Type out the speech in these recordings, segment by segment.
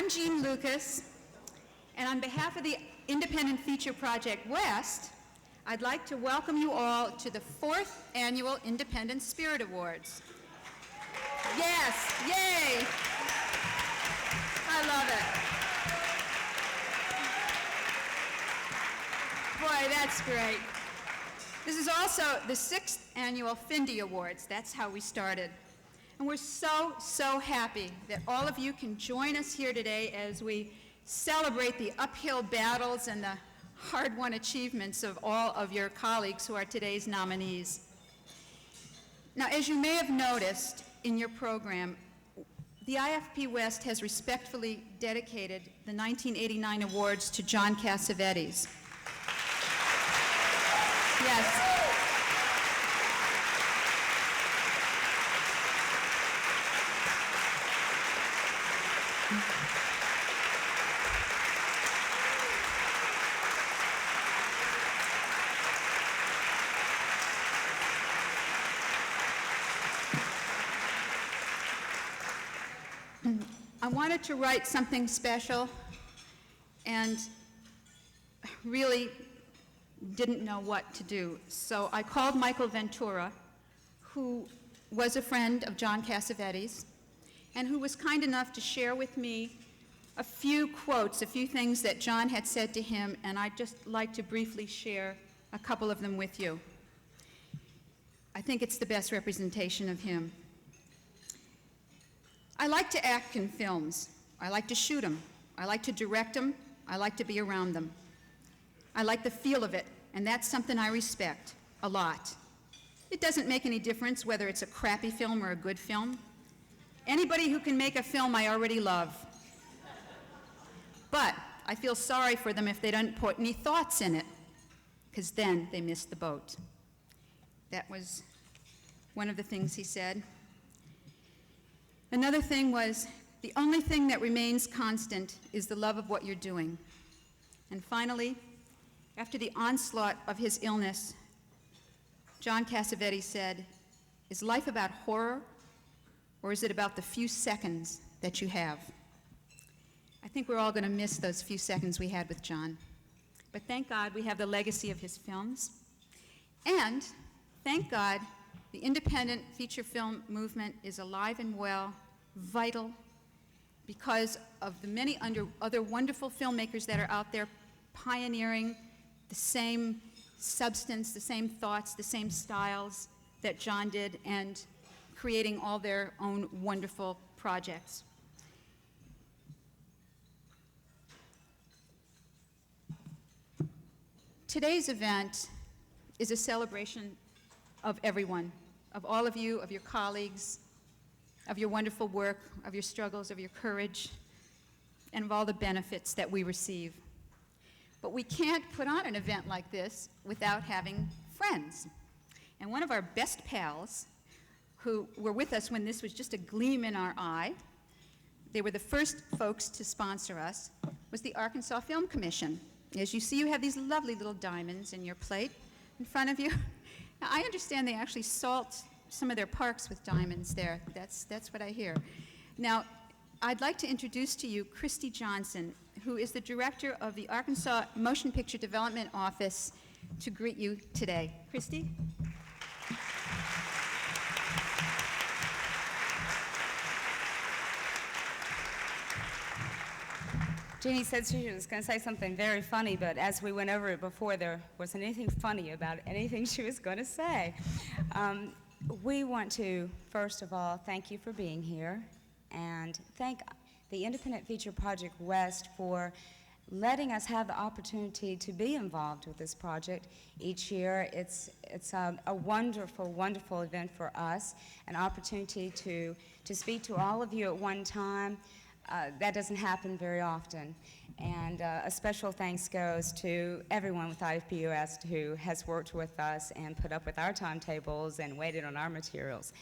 I'm Jean Lucas, and on behalf of the Independent Feature Project West, I'd like to welcome you all to the 4th Annual Independent Spirit Awards. Yes, yay! I love it. Boy, that's great. This is also the 6th Annual Findy Awards. That's how we started. And we're so, so happy that all of you can join us here today as we celebrate the uphill battles and the hard-won achievements of all of your colleagues who are today's nominees. Now, as you may have noticed in your program, the IFP West has respectfully dedicated the 1989 awards to John Cassavetes. Yes. I wanted to write something special and really didn't know what to do. So I called Michael Ventura, who was a friend of John Cassavetes, and who was kind enough to share with me a few quotes, a few things that John had said to him, and I'd just like to briefly share a couple of them with you. I think it's the best representation of him. I like to act in films. I like to shoot them. I like to direct them. I like to be around them. I like the feel of it, and that's something I respect a lot. It doesn't make any difference whether it's a crappy film or a good film. Anybody who can make a film I already love. But I feel sorry for them if they don't put any thoughts in it, because then they miss the boat. That was one of the things he said. Another thing was, the only thing that remains constant is the love of what you're doing. And finally, after the onslaught of his illness, John Cassavetes said, "Is life about horror, or is it about the few seconds that you have?" I think we're all going to miss those few seconds we had with John. But thank God we have the legacy of his films. And thank God the independent feature film movement is alive and well, vital, because of the many other wonderful filmmakers that are out there pioneering the same substance, the same thoughts, the same styles that John did, and creating all their own wonderful projects. Today's event is a celebration of everyone, of all of you, of your colleagues, of your wonderful work, of your struggles, of your courage, and of all the benefits that we receive. But we can't put on an event like this without having friends. And one of our best pals, who were with us when this was just a gleam in our eye, they were the first folks to sponsor us, was the Arkansas Film Commission. As you see, you have these lovely little diamonds in your plate in front of you. Now, I understand they actually salt some of their parks with diamonds there. That's what I hear. Now, I'd like to introduce to you Christy Johnson, who is the director of the Arkansas Motion Picture Development Office, to greet you today. Christy? Jeannie said she was going to say something very funny, but as we went over it before, there wasn't anything funny about anything she was going to say. We want to, first of all, thank you for being here, and thank the Independent Feature Project West for letting us have the opportunity to be involved with this project each year. It's a wonderful, wonderful event for us, an opportunity to speak to all of you at one time. That doesn't happen very often. And a special thanks goes to everyone with IFP West who has worked with us and put up with our timetables and waited on our materials.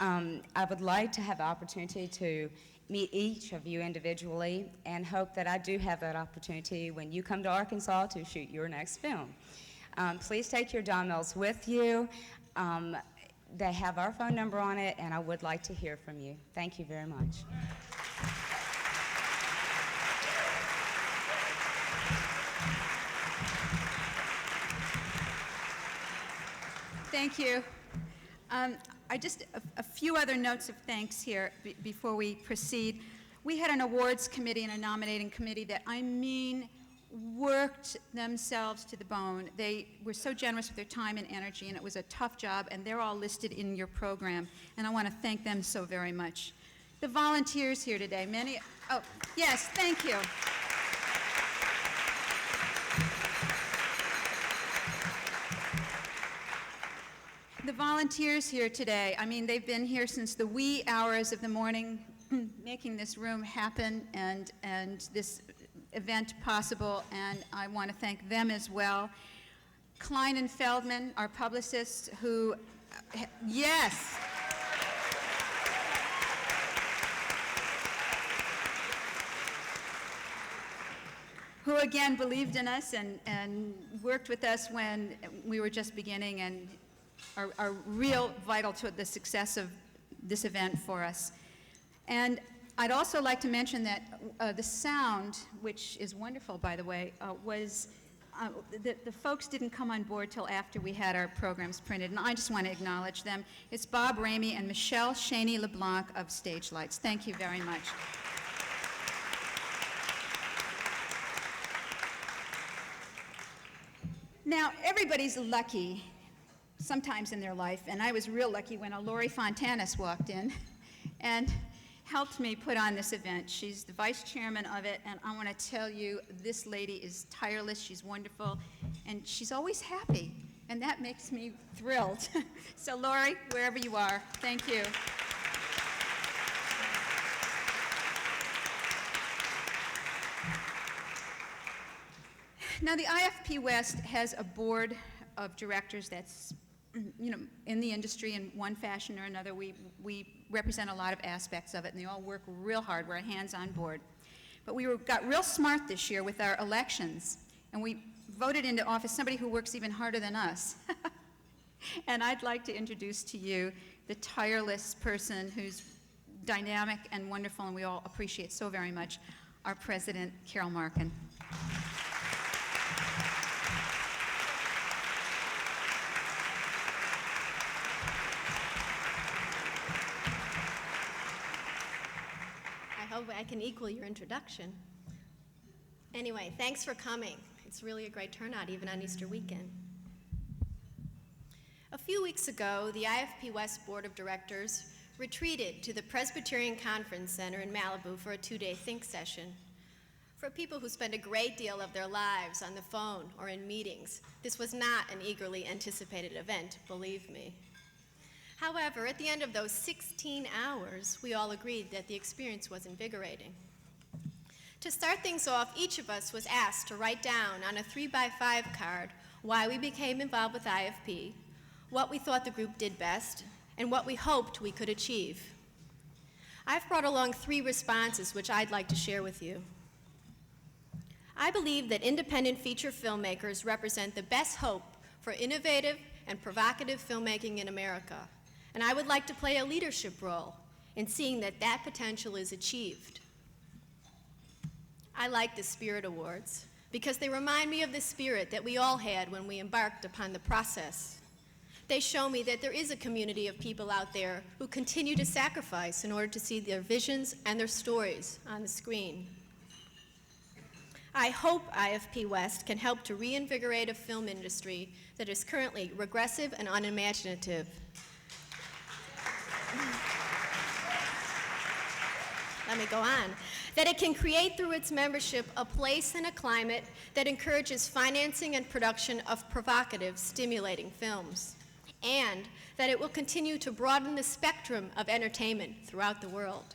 I would like to have the opportunity to meet each of you individually and hope that I do have that opportunity when you come to Arkansas to shoot your next film. Please take your dominoes with you. They have our phone number on it, and I would like to hear from you. Thank you very much. Thank you. A few other notes of thanks here before we proceed. We had an awards committee and a nominating committee that, worked themselves to the bone. They were so generous with their time and energy, and it was a tough job, and they're all listed in your program, and I want to thank them so very much. The volunteers here today, yes, thank you. The volunteers here today, they've been here since the wee hours of the morning making this room happen and this event possible, and I want to thank them as well. Klein and Feldman, our publicists, who, yes. Who again believed in us and worked with us when we were just beginning and are real vital to the success of this event for us. And I'd also like to mention that the sound, which is wonderful, by the way, the folks didn't come on board till after we had our programs printed, and I just want to acknowledge them. It's Bob Ramey and Michelle Cheney LeBlanc of Stage Lights. Thank you very much. Now, everybody's lucky sometimes in their life, and I was real lucky when Lori Fontanis walked in and helped me put on this event. She's the vice chairman of it, and I want to tell you, this lady is tireless, she's wonderful, and she's always happy, and that makes me thrilled. So Lori, wherever you are, thank you. Now, the IFP West has a board of directors that's, in the industry in one fashion or another. We represent a lot of aspects of it, and they all work real hard. We're a hands-on board. But we got real smart this year with our elections, and we voted into office somebody who works even harder than us. And I'd like to introduce to you the tireless person who's dynamic and wonderful, and we all appreciate so very much, our president, Carol Markin. I can equal your introduction. Anyway, thanks for coming. It's really a great turnout, even on Easter weekend. A few weeks ago, the IFP West Board of Directors retreated to the Presbyterian Conference Center in Malibu for a 2-day think session. For people who spend a great deal of their lives on the phone or in meetings, this was not an eagerly anticipated event, believe me. However, at the end of those 16 hours, we all agreed that the experience was invigorating. To start things off, each of us was asked to write down on a 3x5 card why we became involved with IFP, what we thought the group did best, and what we hoped we could achieve. I've brought along 3 responses which I'd like to share with you. I believe that independent feature filmmakers represent the best hope for innovative and provocative filmmaking in America. And I would like to play a leadership role in seeing that that potential is achieved. I like the Spirit Awards because they remind me of the spirit that we all had when we embarked upon the process. They show me that there is a community of people out there who continue to sacrifice in order to see their visions and their stories on the screen. I hope IFP West can help to reinvigorate a film industry that is currently regressive and unimaginative. Let me go on. That it can create through its membership a place and a climate that encourages financing and production of provocative, stimulating films. And that it will continue to broaden the spectrum of entertainment throughout the world.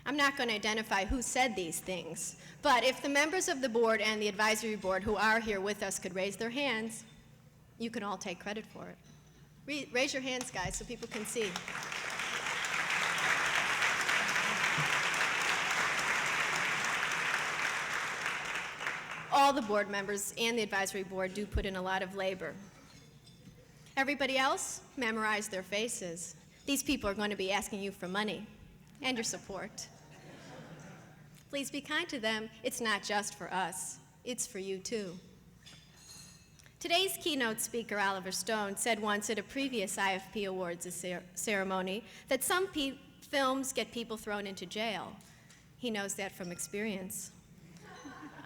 I'm not going to identify who said these things, but if the members of the board and the advisory board who are here with us could raise their hands, you can all take credit for it. Raise your hands, guys, so people can see. All the board members and the advisory board do put in a lot of labor. Everybody else, memorize their faces. These people are going to be asking you for money and your support. Please be kind to them. It's not just for us. It's for you, too. Today's keynote speaker, Oliver Stone, said once at a previous IFP Awards ceremony that some films get people thrown into jail. He knows that from experience.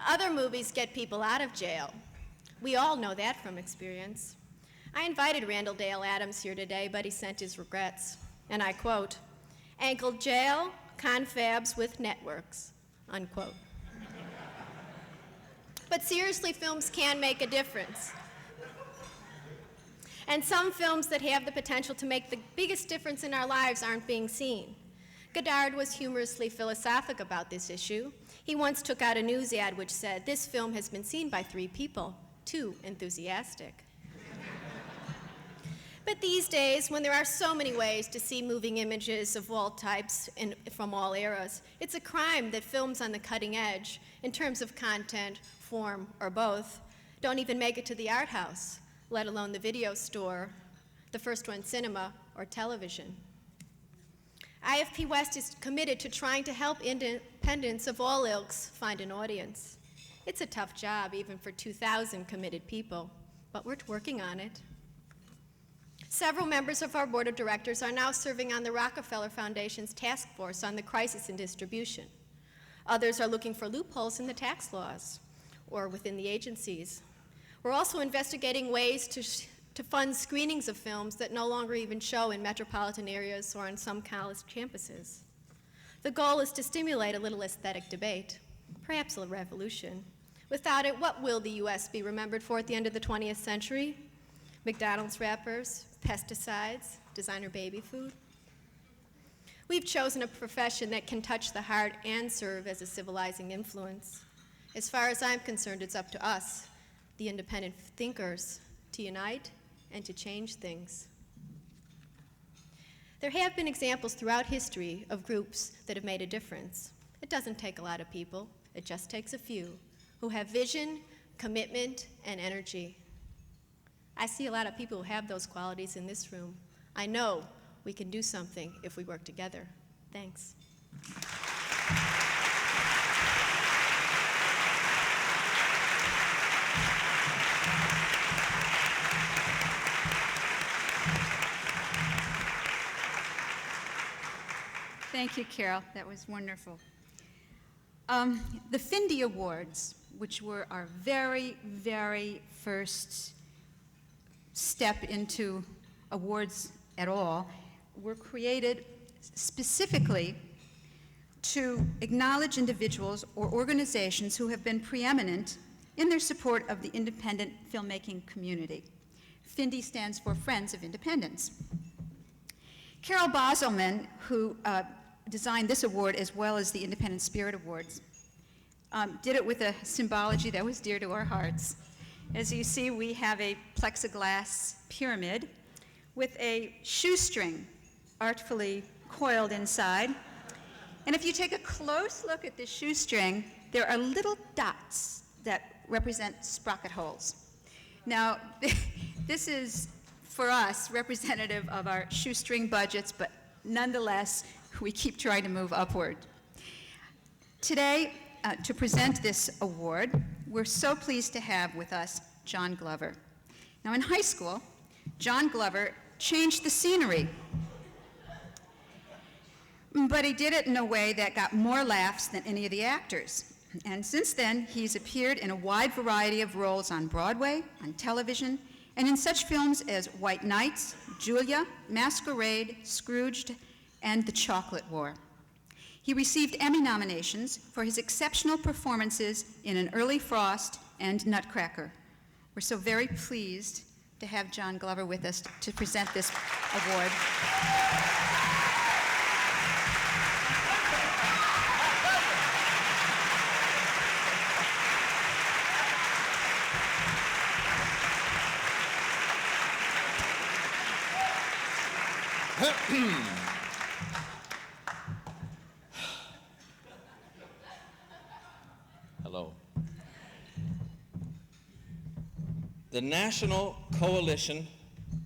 Other movies get people out of jail. We all know that from experience. I invited Randall Dale Adams here today, but he sent his regrets. And I quote, "Ankle jail, confabs with networks," unquote. But seriously, films can make a difference. And some films that have the potential to make the biggest difference in our lives aren't being seen. Godard was humorously philosophic about this issue. He once took out a news ad which said, "This film has been seen by 3 people, 2 enthusiastic." But these days, when there are so many ways to see moving images of all types and from all eras, it's a crime that films on the cutting edge, in terms of content, form, or both, don't even make it to the art house, let alone the video store, the first one cinema, or television. IFP West is committed to trying to help independents of all ilks find an audience. It's a tough job, even for 2,000 committed people, but we're working on it. Several members of our board of directors are now serving on the Rockefeller Foundation's task force on the crisis in distribution. Others are looking for loopholes in the tax laws or within the agencies. We're also investigating ways to fund screenings of films that no longer even show in metropolitan areas or on some college campuses. The goal is to stimulate a little aesthetic debate, perhaps a revolution. Without it, what will the US be remembered for at the end of the 20th century? McDonald's wrappers, pesticides, designer baby food? We've chosen a profession that can touch the heart and serve as a civilizing influence. As far as I'm concerned, it's up to us, the independent thinkers, to unite and to change things. There have been examples throughout history of groups that have made a difference. It doesn't take a lot of people, it just takes a few who have vision, commitment, and energy. I see a lot of people who have those qualities in this room. I know we can do something if we work together. Thanks. Thank you, Carol. That was wonderful. The Findy Awards, which were our very, very first step into awards at all, were created specifically to acknowledge individuals or organizations who have been preeminent in their support of the independent filmmaking community. Findy stands for Friends of Independence. Carol Boselman, who designed this award as well as the Independent Spirit Awards, did it with a symbology that was dear to our hearts. As you see, we have a plexiglass pyramid with a shoestring artfully coiled inside. And if you take a close look at the shoestring, there are little dots that represent sprocket holes. Now, this is, for us, representative of our shoestring budgets, but nonetheless, we keep trying to move upward. Today, to present this award, we're so pleased to have with us John Glover. Now, in high school, John Glover changed the scenery, but he did it in a way that got more laughs than any of the actors. And since then, he's appeared in a wide variety of roles on Broadway, on television, and in such films as White Nights, Julia, Masquerade, Scrooged, and The Chocolate War. He received Emmy nominations for his exceptional performances in An Early Frost and Nutcracker. We're so very pleased to have John Glover with us to present this award. Hello. The National Coalition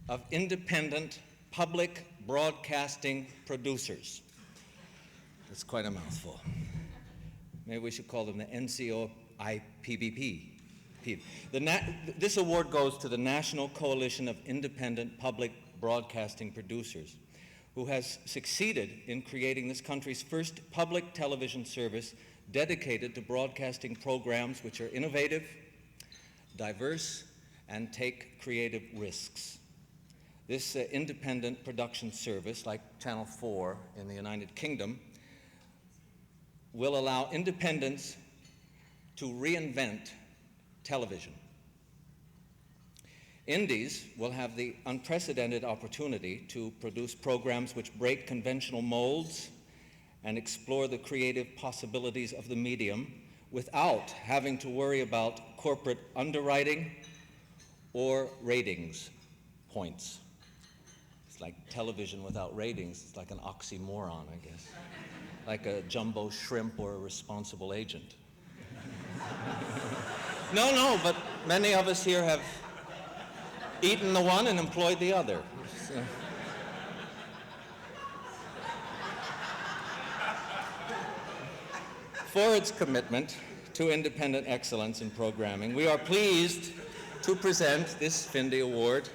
of Independent Public Broadcasting Producers. That's quite a mouthful. Maybe we should call them the NCOIPBP. Pete. This award goes to the National Coalition of Independent Public Broadcasting Producers, who has succeeded in creating this country's first public television service dedicated to broadcasting programs which are innovative, diverse, and take creative risks. This independent production service, like Channel 4 in the United Kingdom, will allow independents to reinvent television. Indies will have the unprecedented opportunity to produce programs which break conventional molds and explore the creative possibilities of the medium without having to worry about corporate underwriting or ratings points. It's like television without ratings. It's like an oxymoron, I guess. Like a jumbo shrimp or a responsible agent. No, but many of us here have eaten the one and employed the other. So. For its commitment to independent excellence in programming, we are pleased to present this Findy Award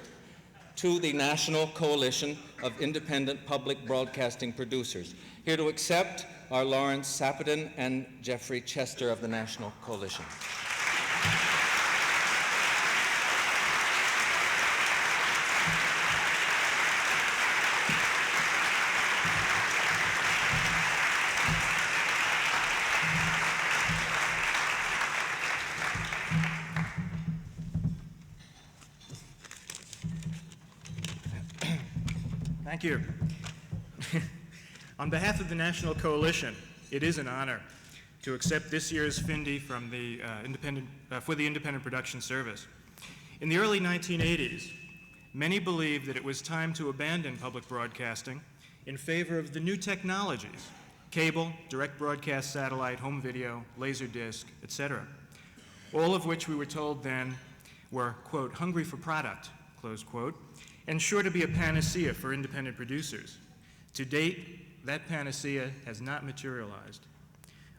to the National Coalition of Independent Public Broadcasting Producers. Here to accept are Lawrence Sapedon and Jeffrey Chester of the National Coalition. Thank you. On behalf of the National Coalition, it is an honor to accept this year's Findy from the for the Independent Production Service. In the early 1980s, many believed that it was time to abandon public broadcasting in favor of the new technologies, cable, direct broadcast satellite, home video, laserdisc, etc., all of which we were told then were, quote, hungry for product, close quote, and sure to be a panacea for independent producers. To date, that panacea has not materialized.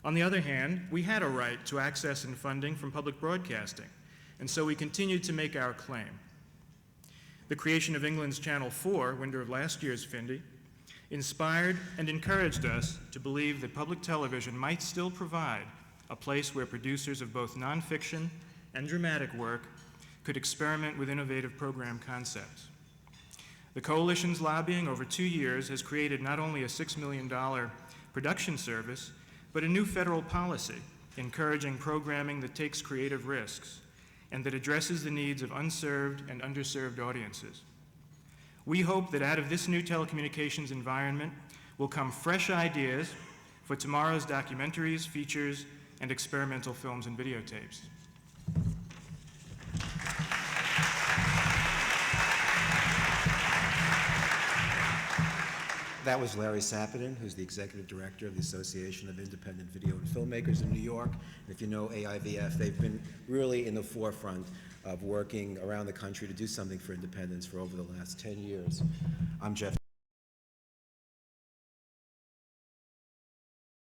On the other hand, we had a right to access and funding from public broadcasting, and so we continued to make our claim. The creation of England's Channel 4, winner of last year's Findy, inspired and encouraged us to believe that public television might still provide a place where producers of both nonfiction and dramatic work could experiment with innovative program concepts. The Coalition's lobbying over 2 years has created not only a $6 million production service, but a new federal policy encouraging programming that takes creative risks and that addresses the needs of unserved and underserved audiences. We hope that out of this new telecommunications environment will come fresh ideas for tomorrow's documentaries, features, and experimental films and videotapes. That was Larry Sapedon, who's the executive director of the Association of Independent Video and Filmmakers in New York. And if you know AIVF, they've been really in the forefront of working around the country to do something for independence for over the last 10 years. I'm Jeff.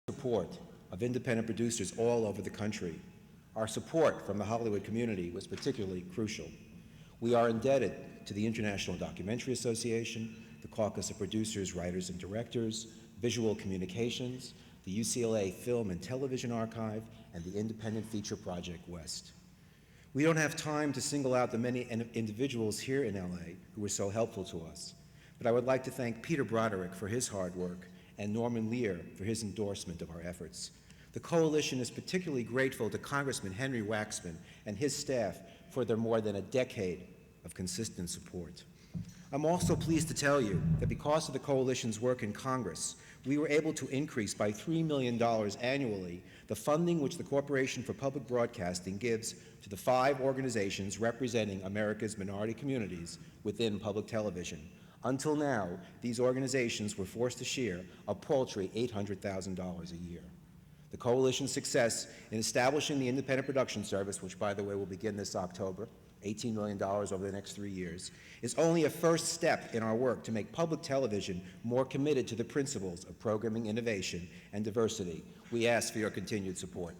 Support of independent producers all over the country. Our support from the Hollywood community was particularly crucial. We are indebted to the International Documentary Association, the Caucus of Producers, Writers, and Directors, Visual Communications, the UCLA Film and Television Archive, and the Independent Feature Project West. We don't have time to single out the many individuals here in LA who were so helpful to us, but I would like to thank Peter Broderick for his hard work and Norman Lear for his endorsement of our efforts. The Coalition is particularly grateful to Congressman Henry Waxman and his staff for their more than a decade of consistent support. I'm also pleased to tell you that because of the Coalition's work in Congress, we were able to increase by $3 million annually the funding which the Corporation for Public Broadcasting gives to the 5 organizations representing America's minority communities within public television. Until now, these organizations were forced to share a paltry $800,000 a year. The Coalition's success in establishing the Independent Production Service, which by the way will begin this October, $18 million over the next 3 years, is only a first step in our work to make public television more committed to the principles of programming innovation and diversity. We ask for your continued support.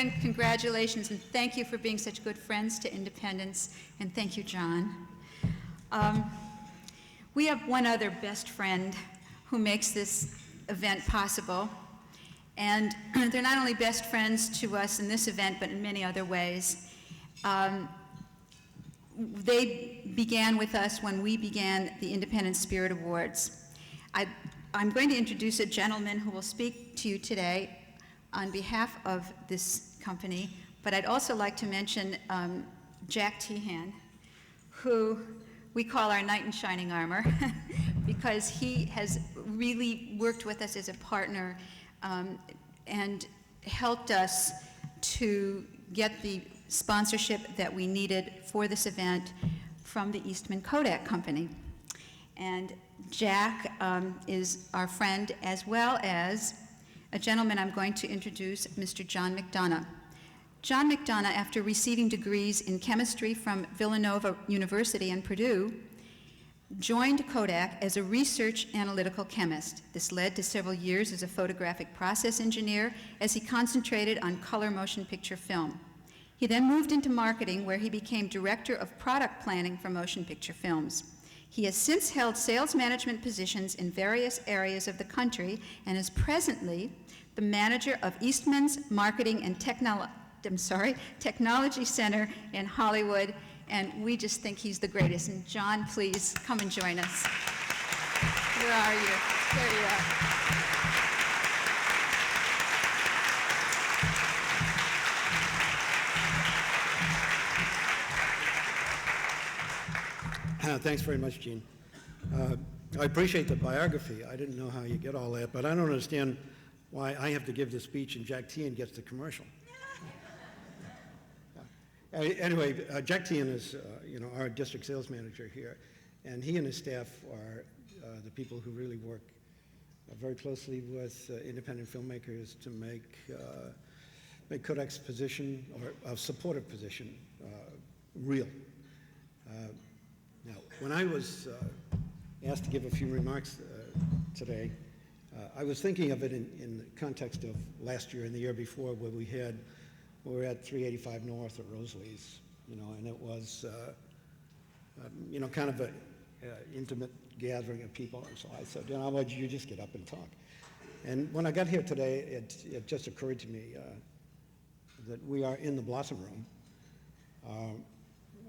again, congratulations, and thank you for being such good friends to Independence, and thank you, John. We have one other best friend who makes this event possible, and they're not only best friends to us in this event, but in many other ways. They began with us when we began the Independent Spirit Awards. I'm going to introduce a gentleman who will speak to you today on behalf of this company, but I'd also like to mention Jack Tehan, who we call our knight in shining armor, because he has really worked with us as a partner and helped us to get the sponsorship that we needed for this event from the Eastman Kodak Company. And Jack is our friend, as well as a gentleman I'm going to introduce, Mr. John Mcdonough. John Mcdonough, after receiving degrees in chemistry from Villanova University and Purdue, joined Kodak as a research analytical chemist. This led to several years as a photographic process engineer as he concentrated on color motion picture film. He then moved into marketing, where he became director of product planning for motion picture films. He has since held sales management positions in various areas of the country and is presently the manager of Eastman's Marketing and Technology Center in Hollywood, and we just think he's the greatest. And John, please come and join us. Where are you? There you are. Thanks very much, Gene. I appreciate the biography. I didn't know how you get all that, but I don't understand why I have to give the speech and Jack Tehan gets the commercial. Anyway, Jack Tehan is, our district sales manager here, and he and his staff are the people who really work very closely with independent filmmakers to make Kodak's position, or a supportive position, real. Now, when I was asked to give a few remarks today, I was thinking of it in the context of last year and the year before, where we were at 385 North or Rosalie's, and it was, kind of an intimate gathering of people. And so I said, why don't you just get up and talk? And when I got here today, it just occurred to me that we are in the Blossom Room.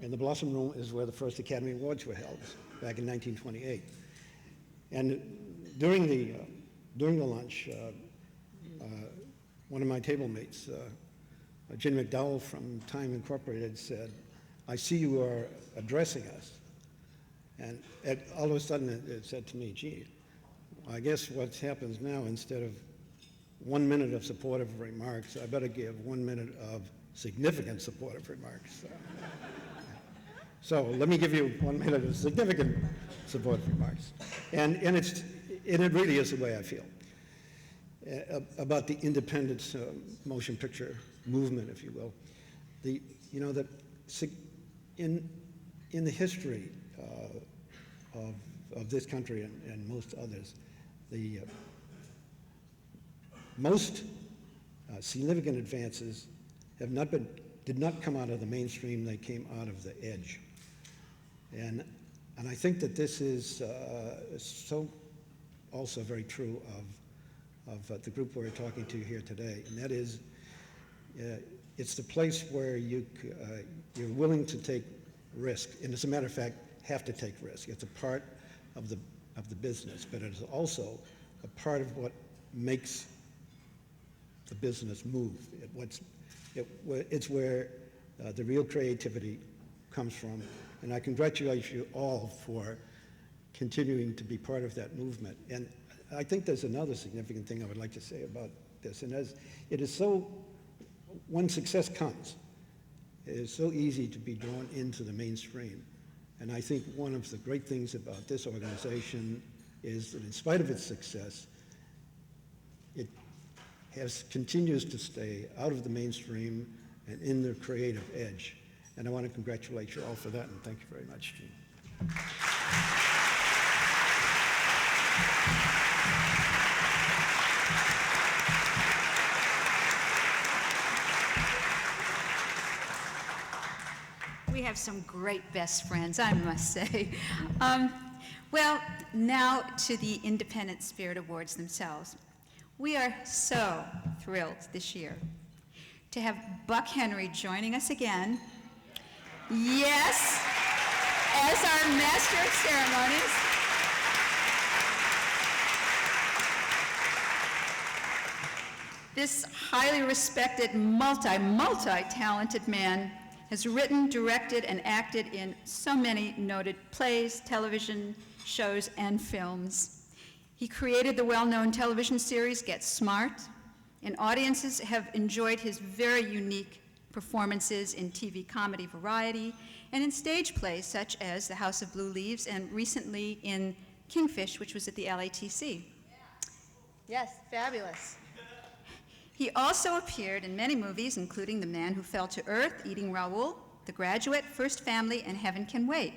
And the Blossom Room is where the first Academy Awards were held back in 1928. And during the lunch, one of my table mates, Jim McDowell from Time Incorporated, said, "I see you are addressing us." And all of a sudden it said to me, "Gee, I guess what happens now, instead of 1 minute of supportive remarks, I better give 1 minute of significant supportive remarks." So let me give you 1 minute of significant supportive remarks. And it really is the way I feel about the independent motion picture movement, if you will. In the history of this country and most others, the most significant advances did not come out of the mainstream. They came out of the edge. And I think that this is so also very true of the group we're talking to here today, and that is, it's the place where you're willing to take risk, and as a matter of fact, have to take risk. It's a part of the business, but it is also a part of what makes the business move. It's where the real creativity comes from. And I congratulate you all for continuing to be part of that movement. And I think there's another significant thing I would like to say about this, and as it is so, when success comes, it is so easy to be drawn into the mainstream. And I think one of the great things about this organization is that in spite of its success, it continues to stay out of the mainstream and in the creative edge. And I want to congratulate you all for that, and thank you very much, Gene. We have some great best friends, I must say. Well, now to the Independent Spirit Awards themselves. We are so thrilled this year to have Buck Henry joining us again. Yes, as our Master of Ceremonies. This highly respected, multi-talented man has written, directed, and acted in so many noted plays, television shows, and films. He created the well-known television series Get Smart, and audiences have enjoyed his very unique performances in TV comedy variety and in stage plays such as The House of Blue Leaves and recently in Kingfish, which was at the LATC. Yes, fabulous. He also appeared in many movies, including The Man Who Fell to Earth, Eating Raoul, The Graduate, First Family, and Heaven Can Wait.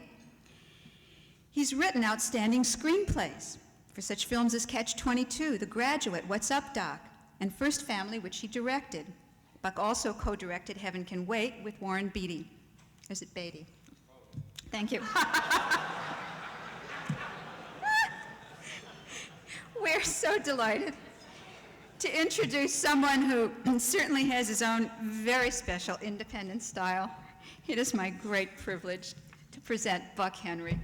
He's written outstanding screenplays for such films as Catch-22, The Graduate, What's Up, Doc, and First Family, which he directed. Buck also co-directed Heaven Can Wait with Warren Beatty. Is it Beatty? Thank you. We're so delighted to introduce someone who certainly has his own very special independent style. It is my great privilege to present Buck Henry.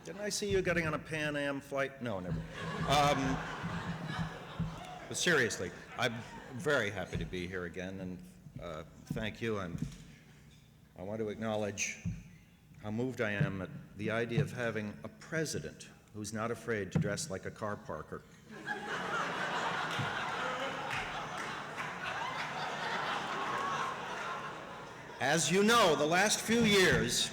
Didn't I see you getting on a Pan Am flight? No, never. But seriously, I'm very happy to be here again, and thank you. I want to acknowledge how moved I am at the idea of having a president who's not afraid to dress like a car parker. As you know, the last few years,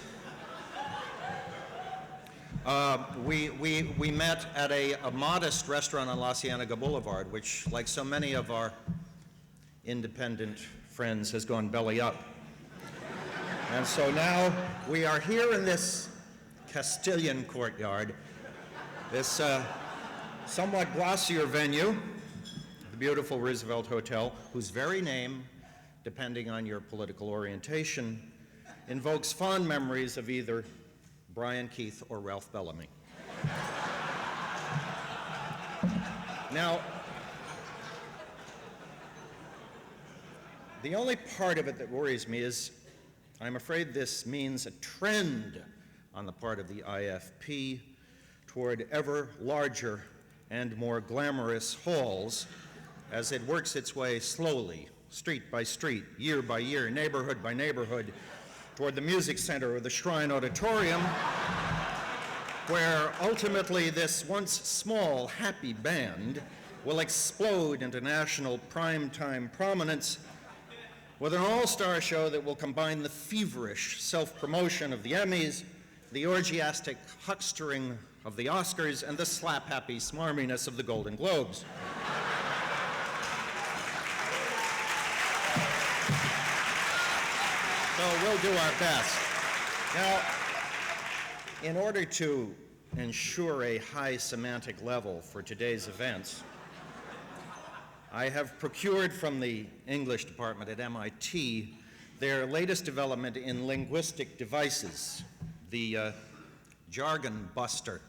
we met at a modest restaurant on La Cienega Boulevard, which, like so many of our independent friends, has gone belly up. And so now we are here in this Castilian courtyard, this somewhat glossier venue, the beautiful Roosevelt Hotel, whose very name, depending on your political orientation, invokes fond memories of either Brian Keith or Ralph Bellamy. Now, the only part of it that worries me is I'm afraid this means a trend on the part of the IFP toward ever larger and more glamorous halls as it works its way slowly, street by street, year by year, neighborhood by neighborhood, toward the music center or the Shrine Auditorium, where ultimately this once small, happy band will explode into national primetime prominence with an all-star show that will combine the feverish self-promotion of the Emmys, the orgiastic huckstering of the Oscars, and the slap-happy smarminess of the Golden Globes. So we'll do our best. Now, in order to ensure a high semantic level for today's events, I have procured from the English department at MIT their latest development in linguistic devices, the Jargon Buster.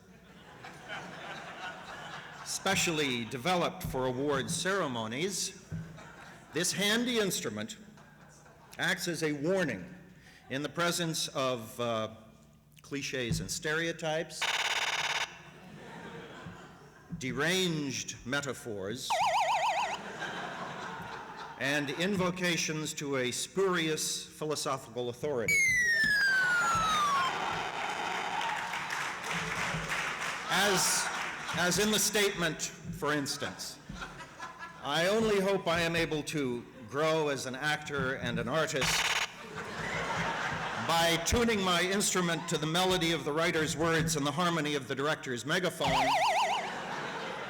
Specially developed for award ceremonies, this handy instrument acts as a warning in the presence of cliches and stereotypes, deranged metaphors, and invocations to a spurious philosophical authority. As in the statement, for instance, I only hope I am able to grow as an actor and an artist by tuning my instrument to the melody of the writer's words and the harmony of the director's megaphone,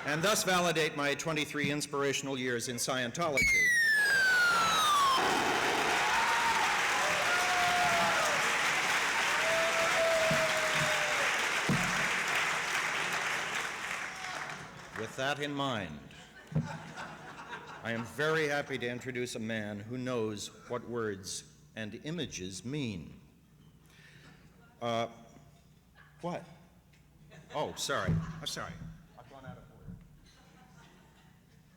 and thus validate my 23 inspirational years in Scientology. With that in mind, I am very happy to introduce a man who knows what words and images mean. What? Oh, sorry. I'm sorry. I've gone out of order.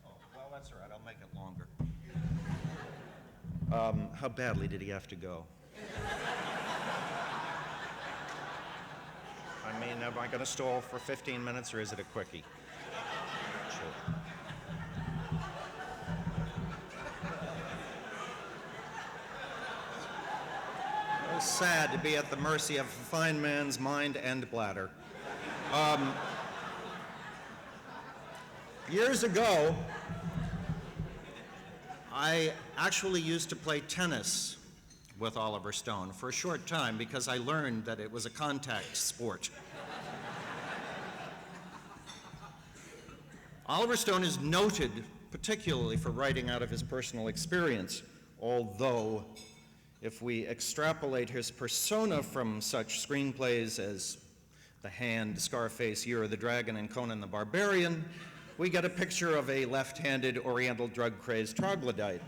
Oh, well, that's all right. I'll make it longer. How badly did he have to go? I mean, am I going to stall for 15 minutes, or is it a quickie? Sure. It's sad to be at the mercy of a fine man's mind and bladder. Years ago, I actually used to play tennis with Oliver Stone for a short time because I learned that it was a contact sport. Oliver Stone is noted particularly for writing out of his personal experience, although if we extrapolate his persona from such screenplays as The Hand, Scarface, Year of the Dragon, and Conan the Barbarian, we get a picture of a left-handed Oriental drug-crazed troglodyte.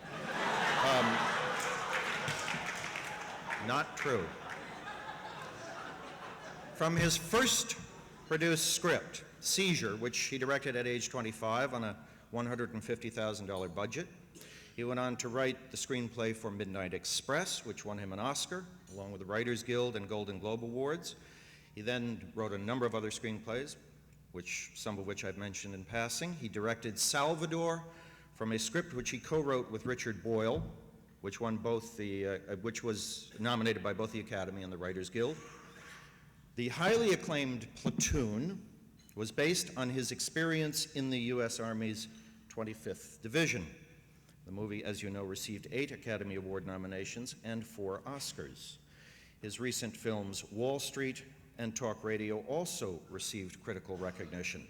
Not true. From his first produced script, Seizure, which he directed at age 25 on a $150,000 budget, he went on to write the screenplay for Midnight Express, which won him an Oscar, along with the Writers Guild and Golden Globe Awards. He then wrote a number of other screenplays, some of which I've mentioned in passing. He directed Salvador from a script which he co-wrote with Richard Boyle, which was nominated by both the Academy and the Writers Guild. The highly acclaimed Platoon was based on his experience in the U.S. Army's 25th Division. The movie, as you know, received 8 Academy Award nominations and 4 Oscars. His recent films, Wall Street and Talk Radio, also received critical recognition.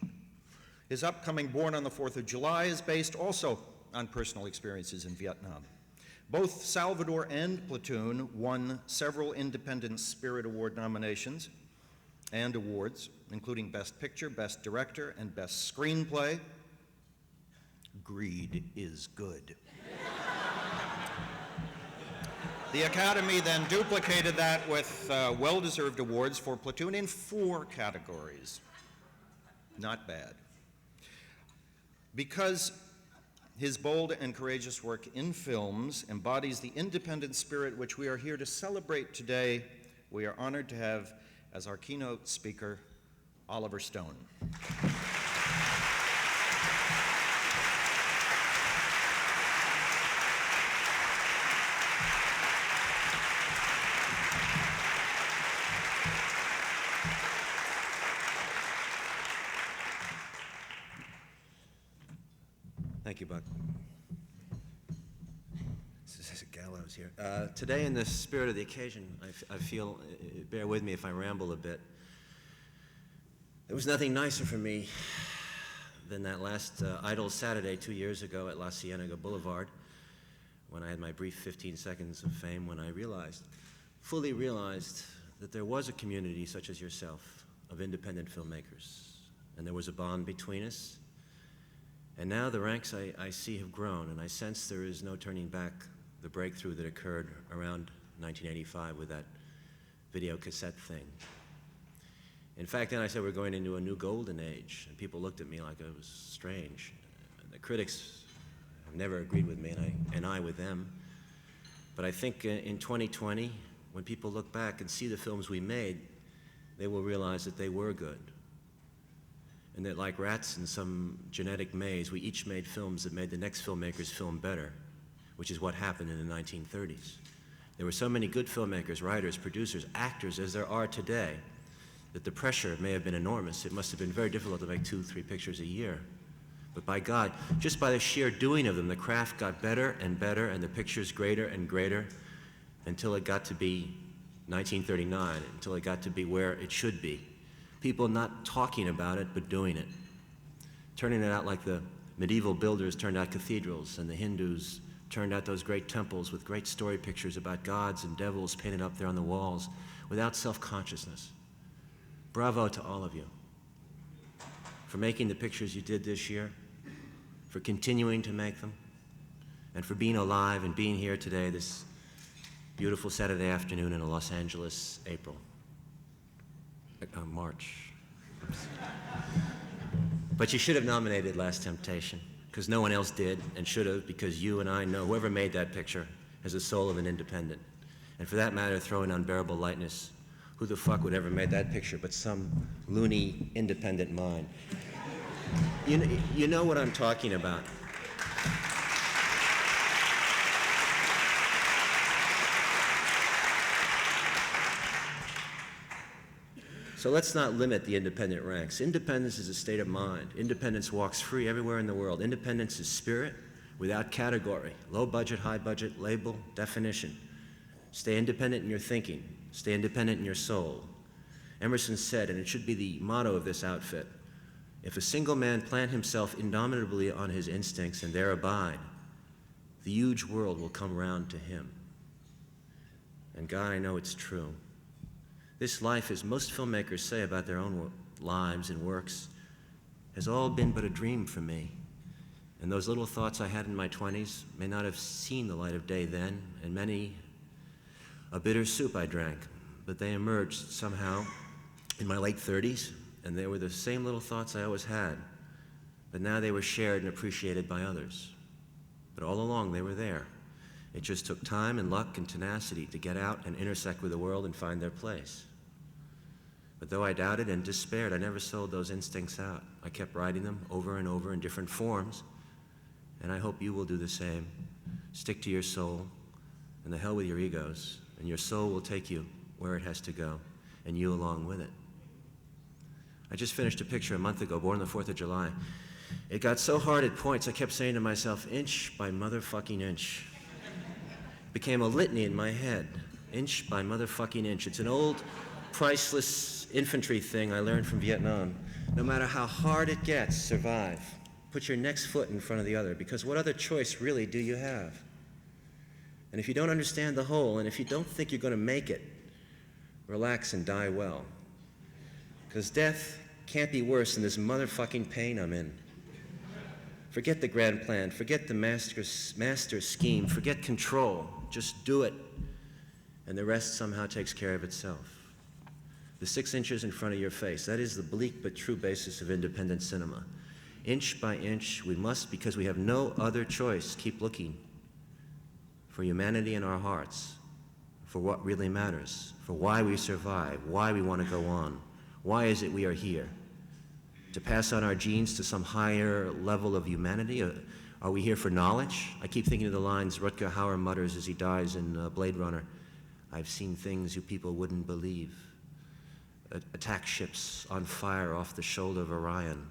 His upcoming Born on the 4th of July is based also on personal experiences in Vietnam. Both Salvador and Platoon won several Independent Spirit Award nominations and awards, including Best Picture, Best Director, and Best Screenplay. Greed is good. The Academy then duplicated that with well-deserved awards for Platoon in 4 categories. Not bad. Because his bold and courageous work in films embodies the independent spirit which we are here to celebrate today, we are honored to have as our keynote speaker, Oliver Stone. Thank you, Buck. This is a gallows here. Today, in the spirit of the occasion, I feel, bear with me if I ramble a bit, there was nothing nicer for me than that last idle Saturday 2 years ago at La Cienega Boulevard, when I had my brief 15 seconds of fame, when I fully realized that there was a community such as yourself of independent filmmakers, and there was a bond between us. And now the ranks I see have grown, and I sense there is no turning back the breakthrough that occurred around 1985 with that video cassette thing. In fact, then I said we're going into a new golden age, and people looked at me like it was strange. The critics have never agreed with me, and I with them. But I think in 2020, when people look back and see the films we made, they will realize that they were good. And that like rats in some genetic maze, we each made films that made the next filmmaker's film better, which is what happened in the 1930s. There were so many good filmmakers, writers, producers, actors as there are today, that the pressure may have been enormous. It must have been very difficult to make 2-3 pictures a year. But by God, just by the sheer doing of them, the craft got better and better, and the pictures greater and greater, until it got to be 1939, until it got to be where it should be. People not talking about it, but doing it. turning it out like the medieval builders turned out cathedrals and the Hindus turned out those great temples with great story pictures about gods and devils painted up there on the walls without self-consciousness. Bravo to all of you for making the pictures you did this year, for continuing to make them, and for being alive and being here today, this beautiful Saturday afternoon in Los Angeles, March. Oops. But you should have nominated Last Temptation, because no one else did and should have, because you and I know whoever made that picture has the soul of an independent. And for that matter, throw in Unbearable Lightness. Who the fuck would ever made that picture but some loony independent mind? You know what I'm talking about. So let's not limit the independent ranks. Independence is a state of mind. Independence walks free everywhere in the world. Independence is spirit without category. Low budget, high budget, label, definition. Stay independent in your thinking. Stay independent in your soul. Emerson said, and it should be the motto of this outfit, if a single man plant himself indomitably on his instincts and there abide, the huge world will come round to him. And God, I know it's true. This life, as most filmmakers say about their own lives and works, has all been but a dream for me. And those little thoughts I had in my 20s may not have seen the light of day then, and many a bitter soup I drank, but they emerged somehow in my late 30s, and they were the same little thoughts I always had, but now they were shared and appreciated by others. But all along they were there. It just took time and luck and tenacity to get out and intersect with the world and find their place. But though I doubted and despaired, I never sold those instincts out. I kept writing them over and over in different forms, and I hope you will do the same. Stick to your soul, and the hell with your egos, and your soul will take you where it has to go, and you along with it. I just finished a picture a month ago, born on the 4th of July. It got so hard at points, I kept saying to myself, inch by motherfucking inch. Became a litany in my head, inch by motherfucking inch. It's an old, priceless infantry thing I learned from Vietnam. No matter how hard it gets, survive. Put your next foot in front of the other, because what other choice really do you have? And if you don't understand the whole, and if you don't think you're going to make it, relax and die well. Because death can't be worse than this motherfucking pain I'm in. Forget the grand plan, forget the master scheme, forget control. Just do it, and the rest somehow takes care of itself. The 6 inches in front of your face, that is the bleak but true basis of independent cinema. Inch by inch, we must, because we have no other choice, keep looking for humanity in our hearts, for what really matters, for why we survive, why we want to go on. Why is it we are here? To pass on our genes to some higher level of humanity? Are we here for knowledge? I keep thinking of the lines Rutger Hauer mutters as he dies in Blade Runner. I've seen things you people wouldn't believe. Attack ships on fire off the shoulder of Orion.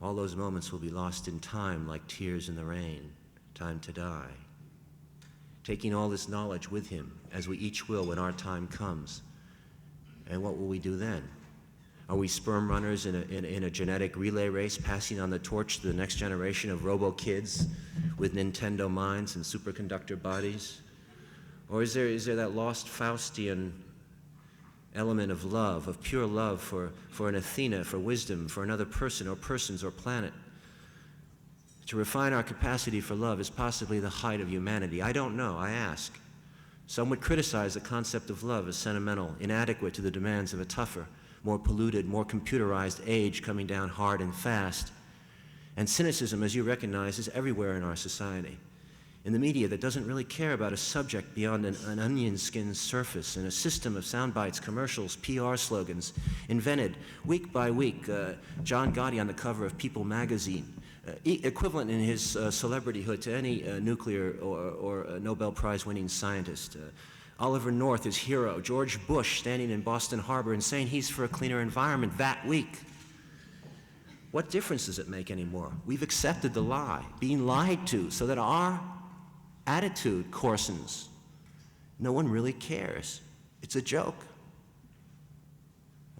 All those moments will be lost in time like tears in the rain. Time to die. Taking all this knowledge with him, as we each will when our time comes. And what will we do then? Are we sperm runners in a genetic relay race, passing on the torch to the next generation of robo-kids with Nintendo minds and superconductor bodies? Or is there that lost Faustian element of love, of pure love for an Athena, for wisdom, for another person or persons or planet? To refine our capacity for love is possibly the height of humanity. I don't know, I ask. Some would criticize the concept of love as sentimental, inadequate to the demands of a tougher, more polluted, more computerized age coming down hard and fast. And cynicism, as you recognize, is everywhere in our society. In the media that doesn't really care about a subject beyond an onion skin surface, in a system of sound bites, commercials, PR slogans, invented week by week. John Gotti on the cover of People magazine, equivalent in his celebrityhood to any nuclear or Nobel Prize winning scientist. Oliver North, his hero. George Bush standing in Boston Harbor and saying he's for a cleaner environment that week. What difference does it make anymore? We've accepted the lie, being lied to, so that our attitude coarsens. No one really cares. It's a joke.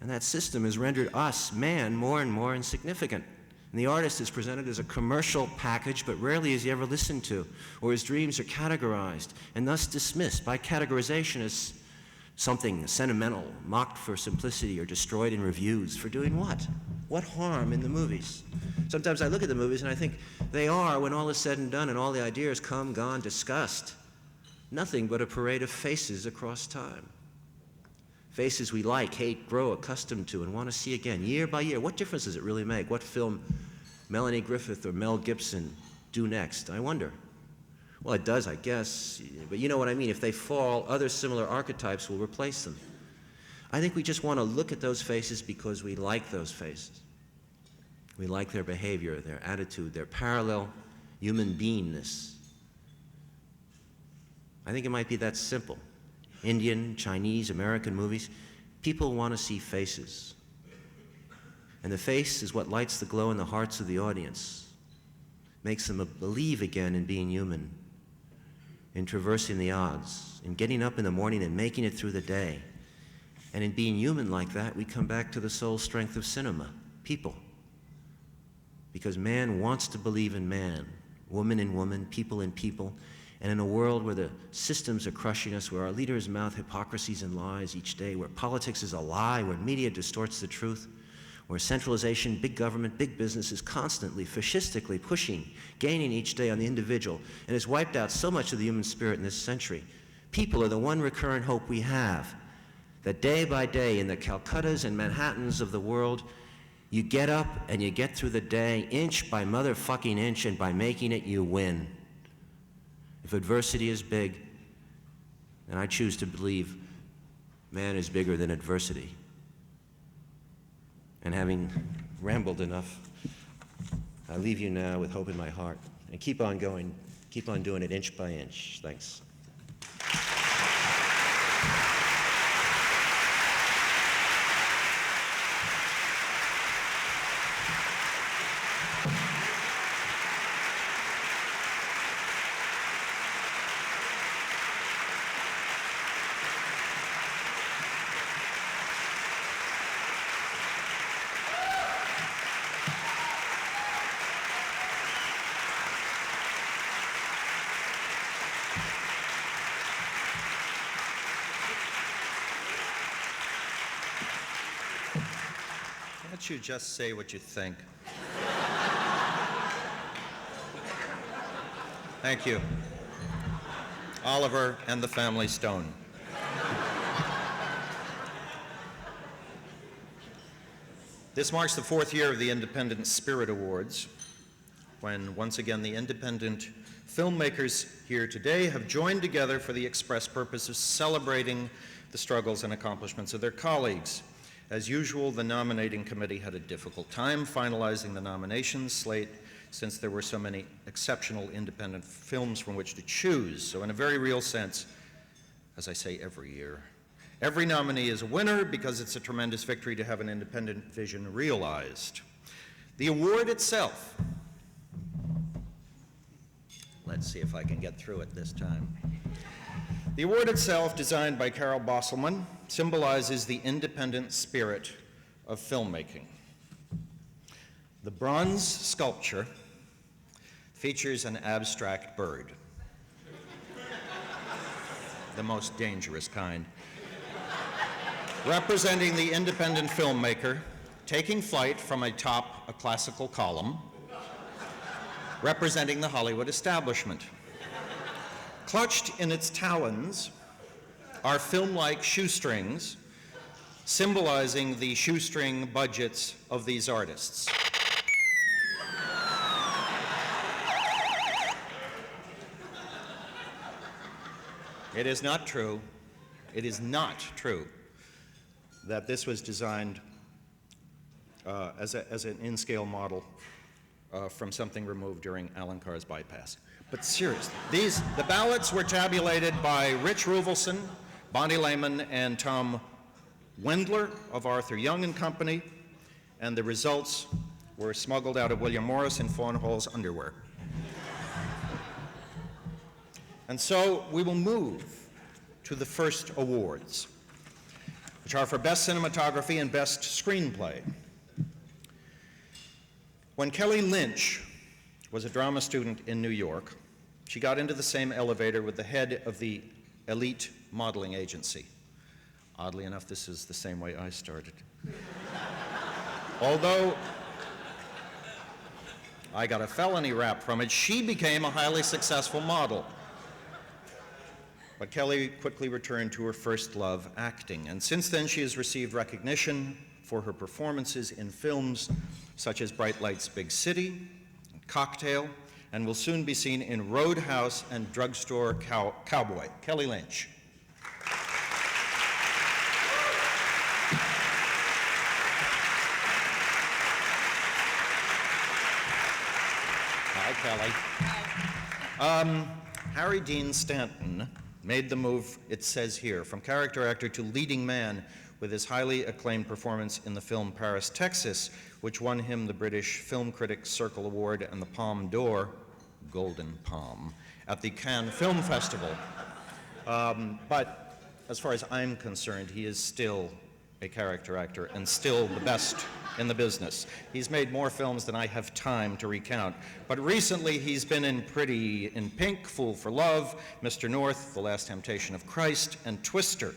And that system has rendered us, man, more and more insignificant. And the artist is presented as a commercial package, but rarely is he ever listened to, or his dreams are categorized and thus dismissed by categorization as something sentimental, mocked for simplicity, or destroyed in reviews. For doing what? What harm in the movies? Sometimes I look at the movies and I think they are, when all is said and done and all the ideas come, gone, discussed, nothing but a parade of faces across time. Faces we like, hate, grow accustomed to, and want to see again, year by year. What difference does it really make? What film Melanie Griffith or Mel Gibson do next? I wonder. Well, it does, I guess, but you know what I mean. If they fall, other similar archetypes will replace them. I think we just want to look at those faces because we like those faces. We like their behavior, their attitude, their parallel human beingness. I think it might be that simple. Indian, Chinese, American movies, people want to see faces. And the face is what lights the glow in the hearts of the audience, makes them believe again in being human, in traversing the odds, in getting up in the morning and making it through the day. And in being human like that, we come back to the soul strength of cinema, people. Because man wants to believe in man, woman in woman, people in people. And in a world where the systems are crushing us, where our leaders mouth hypocrisies and lies each day, where politics is a lie, where media distorts the truth, where centralization, big government, big business is constantly, fascistically pushing, gaining each day on the individual, and has wiped out so much of the human spirit in this century. People are the one recurrent hope we have, that day by day in the Calcuttas and Manhattans of the world, you get up and you get through the day inch by motherfucking inch, and by making it, you win. If adversity is big, then I choose to believe man is bigger than adversity. And having rambled enough, I leave you now with hope in my heart. And keep on going, keep on doing it inch by inch. Thanks. Can't you just say what you think? Thank you. Oliver and the Family Stone. This marks the 4th year of the Independent Spirit Awards, when once again the independent filmmakers here today have joined together for the express purpose of celebrating the struggles and accomplishments of their colleagues. As usual, the nominating committee had a difficult time finalizing the nominations slate, since there were so many exceptional independent films from which to choose. So in a very real sense, as I say every year, every nominee is a winner, because it's a tremendous victory to have an independent vision realized. The award itself, let's see if I can get through it this time. The award itself, designed by Carol Bosselman, symbolizes the independent spirit of filmmaking. The bronze sculpture features an abstract bird, the most dangerous kind, representing the independent filmmaker taking flight from atop a classical column, representing the Hollywood establishment. Clutched in its talons are film-like shoestrings, symbolizing the shoestring budgets of these artists. It is not true that this was designed as an in-scale model from something removed during Alan Carr's bypass. But seriously, the ballots were tabulated by Rich Ruvelson, Bonnie Lehman, and Tom Wendler of Arthur Young and Company, and the results were smuggled out of William Morris in Fawn Hall's underwear. And so we will move to the first awards, which are for Best Cinematography and Best Screenplay. When Kelly Lynch was a drama student in New York, she got into the same elevator with the head of the elite modeling agency. Oddly enough, this is the same way I started. Although I got a felony rap from it, she became a highly successful model. But Kelly quickly returned to her first love, acting, and since then she has received recognition for her performances in films such as Bright Lights, Big City, Cocktail, and will soon be seen in Roadhouse and Drugstore Cowboy. Kelly Lynch. Hi, Kelly. Hi. Harry Dean Stanton made the move, it says here, from character actor to leading man with his highly acclaimed performance in the film Paris, Texas, which won him the British Film Critics Circle Award and the Palme d'Or, Golden Palm, at the Cannes Film Festival. But as far as I'm concerned, he is still a character actor and still the best in the business. He's made more films than I have time to recount. But recently he's been in Pretty in Pink, Fool for Love, Mr. North, The Last Temptation of Christ, and Twister.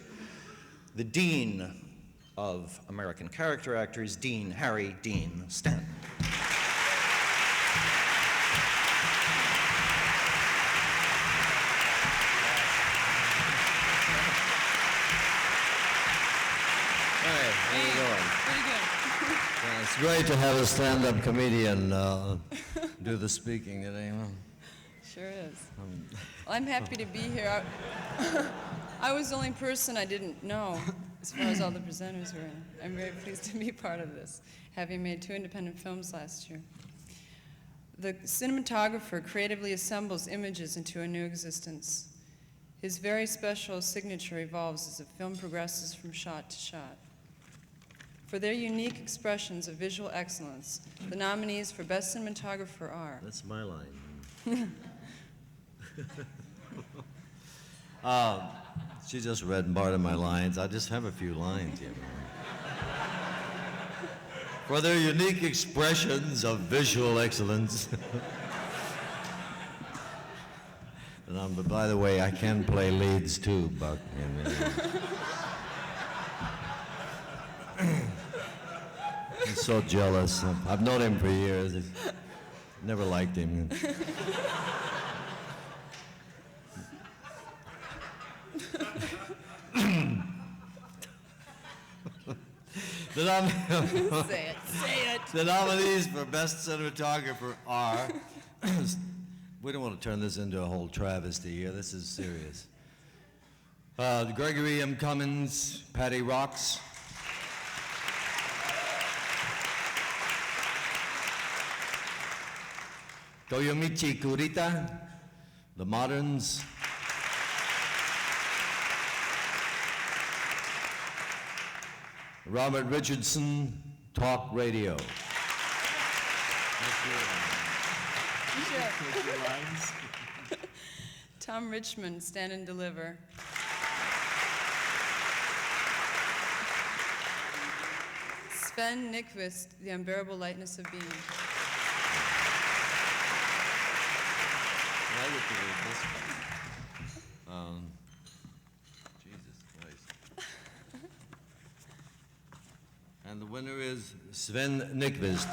The dean of American character actors, Dean Harry Dean Stanton. It's great to have a stand-up comedian do the speaking today. Sure is. Well, I'm happy to be here. I was the only person I didn't know as far as all the presenters were. I'm very pleased to be part of this, having made 2 independent films last year. The cinematographer creatively assembles images into a new existence. His very special signature evolves as the film progresses from shot to shot. For their unique expressions of visual excellence, the nominees for Best Cinematographer are... That's my line. She just read part of my lines. I just have a few lines here. For their unique expressions of visual excellence. But by the way, I can play leads too, Buck. He's so jealous. I've known him for years. Never liked him. Say it. The nominees for Best Cinematographer are, we don't want to turn this into a whole travesty here. This is serious. Gregory M. Cummins, Patty Rocks. Toyomichi Kurita, The Moderns. Robert Richardson, Talk Radio. Tom Richmond, Stand and Deliver. Sven Nykvist, The Unbearable Lightness of Being. I get to read this one. Jesus Christ. And the winner is Sven Nykvist,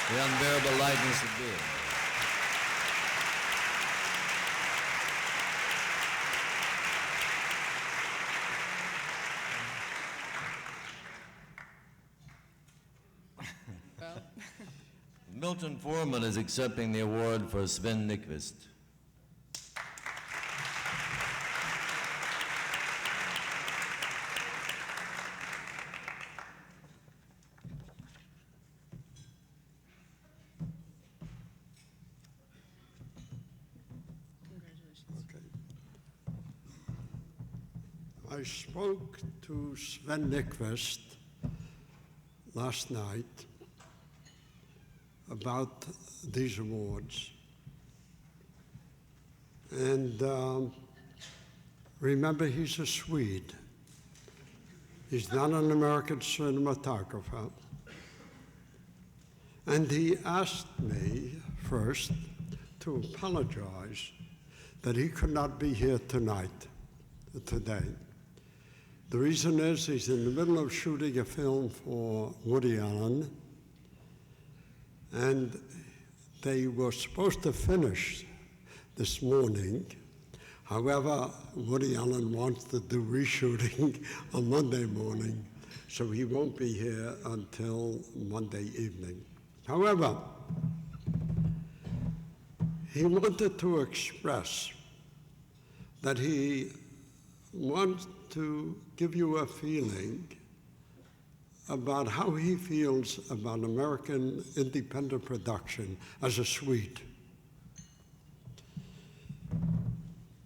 The Unbearable Lightness of Being. Well. Milton Foreman is accepting the award for Sven Nykvist. I spoke to Sven Nykvist last night about these awards. And remember, he's a Swede. He's not an American cinematographer. And he asked me first to apologize that he could not be here today. The reason is he's in the middle of shooting a film for Woody Allen, and they were supposed to finish this morning. However, Woody Allen wants to do reshooting on Monday morning, so he won't be here until Monday evening. However, he wanted to express that he wants to give you a feeling about how he feels about American independent production as a Swede.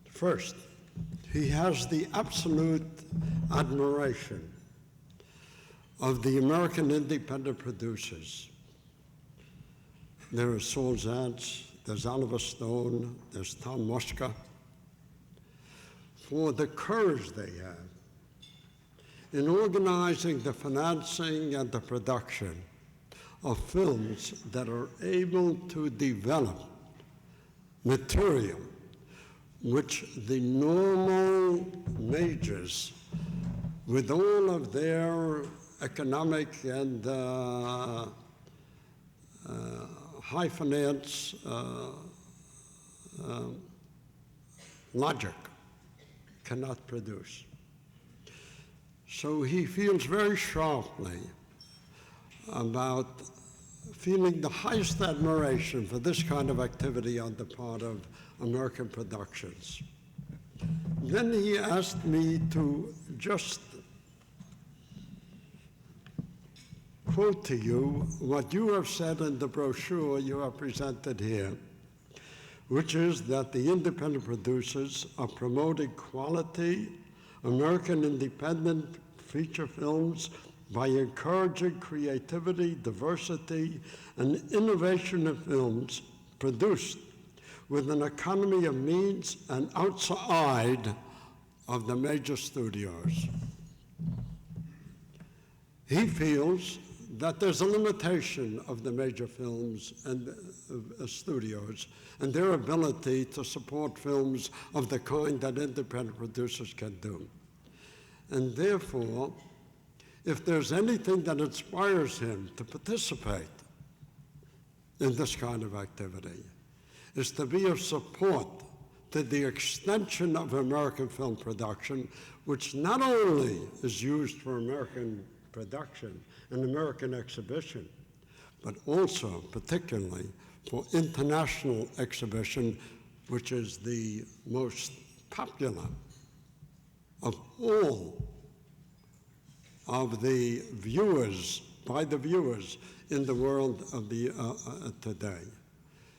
First, he has the absolute admiration of the American independent producers. There are Saul Zaentz, there's Oliver Stone, there's Tom Musca, for the courage they have in organizing the financing and the production of films that are able to develop material which the normal majors, with all of their economic and high finance logic, cannot produce. So he feels very sharply about feeling the highest admiration for this kind of activity on the part of American productions. Then he asked me to just quote to you what you have said in the brochure you have presented here, which is that the independent producers are promoting quality American independent feature films by encouraging creativity, diversity, and innovation of films produced with an economy of means and outside of the major studios. He feels that there's a limitation of the major films and studios and their ability to support films of the kind that independent producers can do. And therefore, if there's anything that inspires him to participate in this kind of activity, is to be of support to the extension of American film production, which not only is used for American production and American exhibition, but also particularly for international exhibition, which is the most popular of all of the viewers, by the viewers in the world of the today.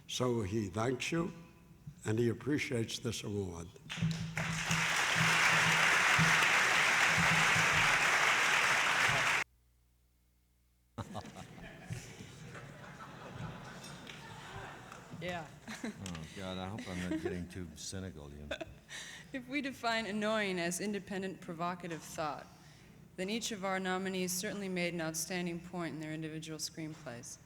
So he thanks you, and he appreciates this award. Yeah. Oh, God, I hope I'm not getting too cynical. If we define annoying as independent, provocative thought, then each of our nominees certainly made an outstanding point in their individual screenplays.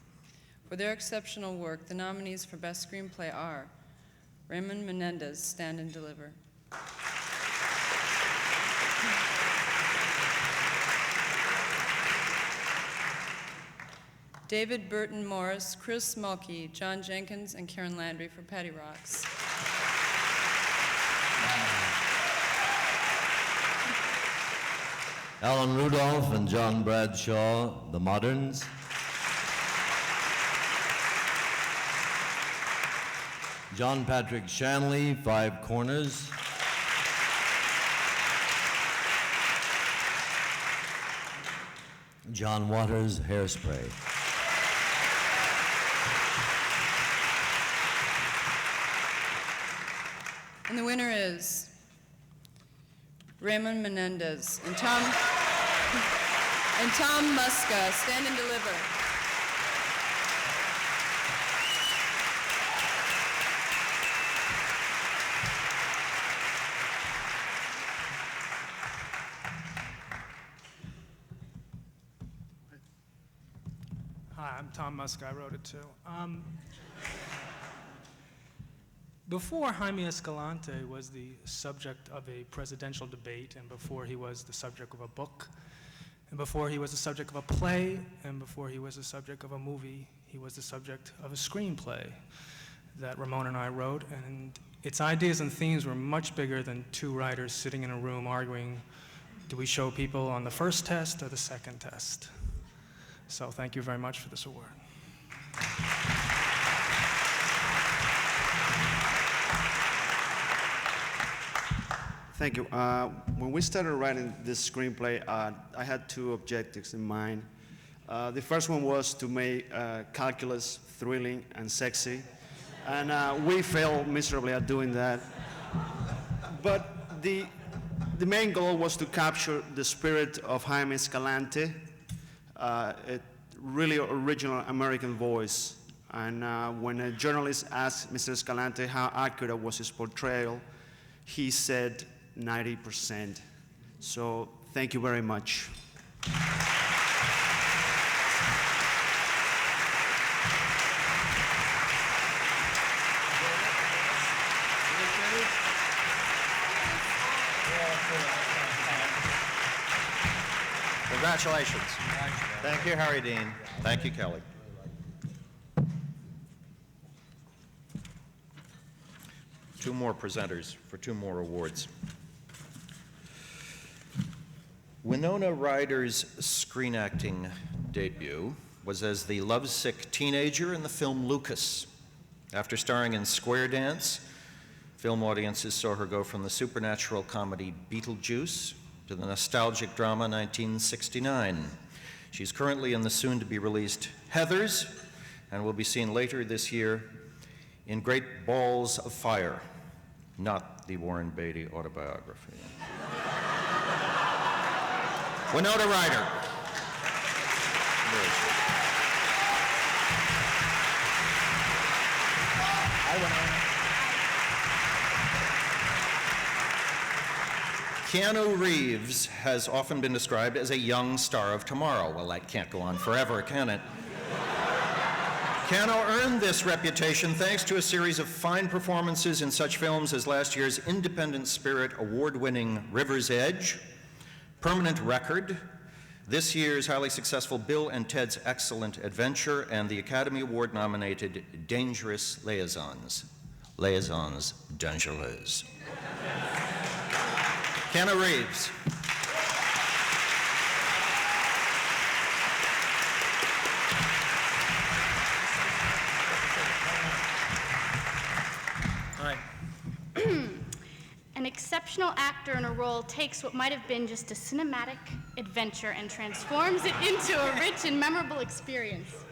For their exceptional work, the nominees for Best Screenplay are Ramón Menéndez, Stand and Deliver; David Burton Morris, Chris Mulkey, John Jenkins, and Karen Landry for Patty Rocks; Alan Rudolph and John Bradshaw, The Moderns; John Patrick Shanley, Five Corners; John Waters, Hairspray. And the winner is Ramón Menéndez and Tom Musca, Stand and Deliver. Hi, I'm Tom Musca. I wrote it too. Before Jaime Escalante was the subject of a presidential debate, and before he was the subject of a book, and before he was the subject of a play, and before he was the subject of a movie, he was the subject of a screenplay that Ramón and I wrote, and its ideas and themes were much bigger than two writers sitting in a room arguing, do we show people on the first test or the second test? So thank you very much for this award. Thank you. When we started writing this screenplay, I had two objectives in mind. The first one was to make calculus thrilling and sexy, and we failed miserably at doing that. But the main goal was to capture the spirit of Jaime Escalante, a really original American voice. And when a journalist asked Mr. Escalante how accurate was his portrayal, he said 90%. So thank you very much. Congratulations. Thank you, Harry Dean. Thank you, Kelly. Two more presenters for two more awards. Winona Ryder's screen acting debut was as the lovesick teenager in the film Lucas. After starring in Square Dance, film audiences saw her go from the supernatural comedy Beetlejuice to the nostalgic drama 1969. She's currently in the soon-to-be-released Heathers and will be seen later this year in Great Balls of Fire, not the Warren Beatty autobiography. Winona Ryder. Hi, Winona. Keanu Reeves has often been described as a young star of tomorrow. Well, that can't go on forever, can it? Keanu earned this reputation thanks to a series of fine performances in such films as last year's Independent Spirit award-winning River's Edge, Permanent Record, this year's highly successful Bill and Ted's Excellent Adventure, and the Academy Award-nominated Dangerous Liaisons. Liaisons Dangereuses. Keanu Reeves. Hi. An exceptional actor in a role takes what might have been just a cinematic adventure and transforms it into a rich and memorable experience.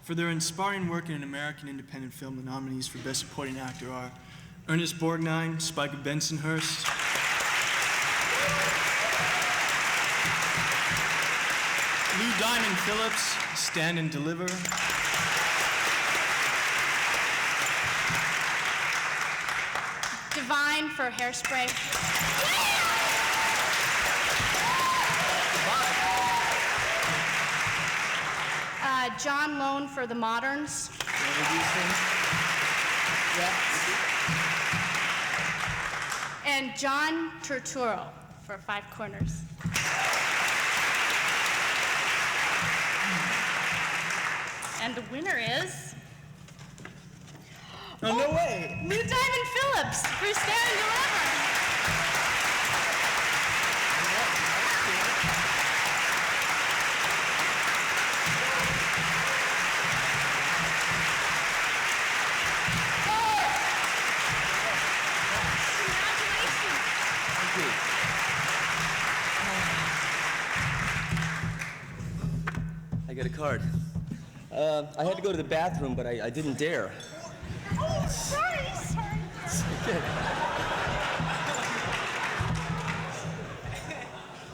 For their inspiring work in an American independent film, the nominees for Best Supporting Actor are Ernest Borgnine, Spike Bensonhurst, Lou Diamond Phillips, Stand and Deliver, Divine for Hairspray. John Lone for The Moderns. And John Turturro for Five Corners. And the winner is... Oh, no way! Lou Diamond Phillips for Stand and Deliver. I get a card. I had to go to the bathroom, but I didn't dare. Oh, sorry. It's okay.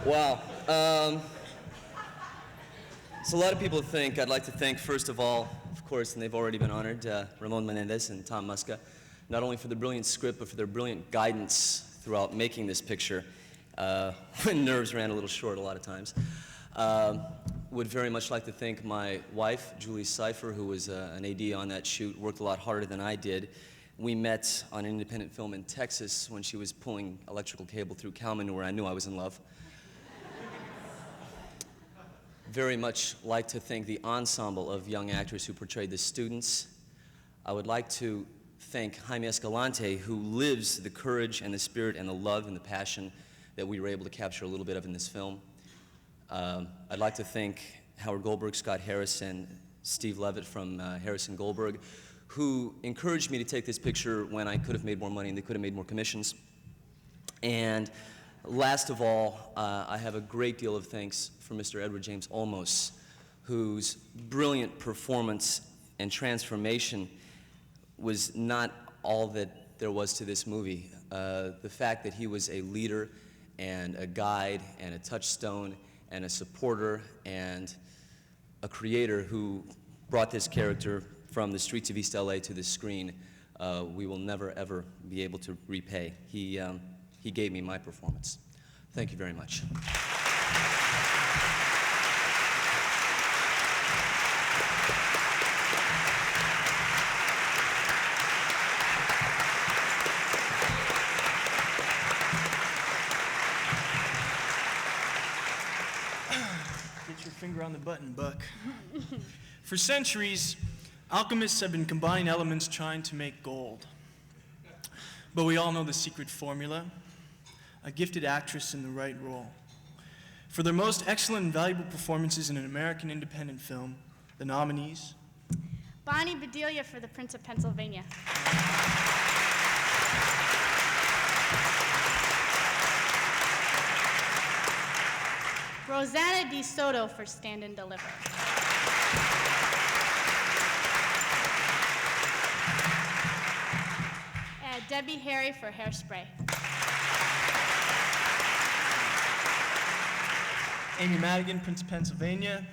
Wow. So a lot of people think, I'd like to thank, first of all, of course, and they've already been honored, Ramón Menéndez and Tom Musca, not only for the brilliant script, but for their brilliant guidance throughout making this picture. when nerves ran a little short a lot of times. Would very much like to thank my wife, Julie Cipher, who was an AD on that shoot, worked a lot harder than I did. We met on an independent film in Texas when she was pulling electrical cable through Kalman, where I knew I was in love. Very much like to thank the ensemble of young actors who portrayed the students. I would like to thank Jaime Escalante, who lives the courage and the spirit and the love and the passion that we were able to capture a little bit of in this film. I'd like to thank Howard Goldberg, Scott Harris, and Steve Levitt from Harris and Goldberg, who encouraged me to take this picture when I could have made more money and they could have made more commissions. And last of all, I have a great deal of thanks for Mr. Edward James Olmos, whose brilliant performance and transformation was not all that there was to this movie. The fact that he was a leader and a guide and a touchstone and a supporter and a creator who brought this character from the streets of East LA to the screen, we will never, ever be able to repay. He gave me my performance. Thank you very much. Get your finger on the button, Buck. For centuries, alchemists have been combining elements trying to make gold. But we all know the secret formula: a gifted actress in the right role. For their most excellent and valuable performances in an American independent film, the nominees: Bonnie Bedelia for The Prince of Pennsylvania. Rosana Di Soto for Stand and Deliver. Debbie Harry for Hairspray. Amy Madigan, Prince of Pennsylvania.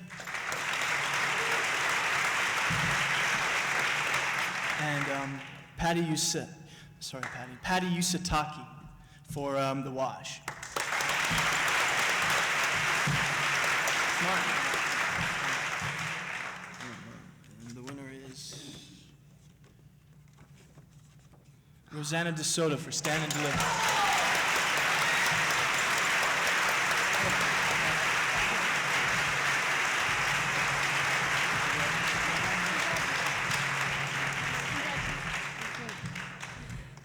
And Patty Usataki for The Wash. And the winner is Rosana Di Soto for Stand and Deliver.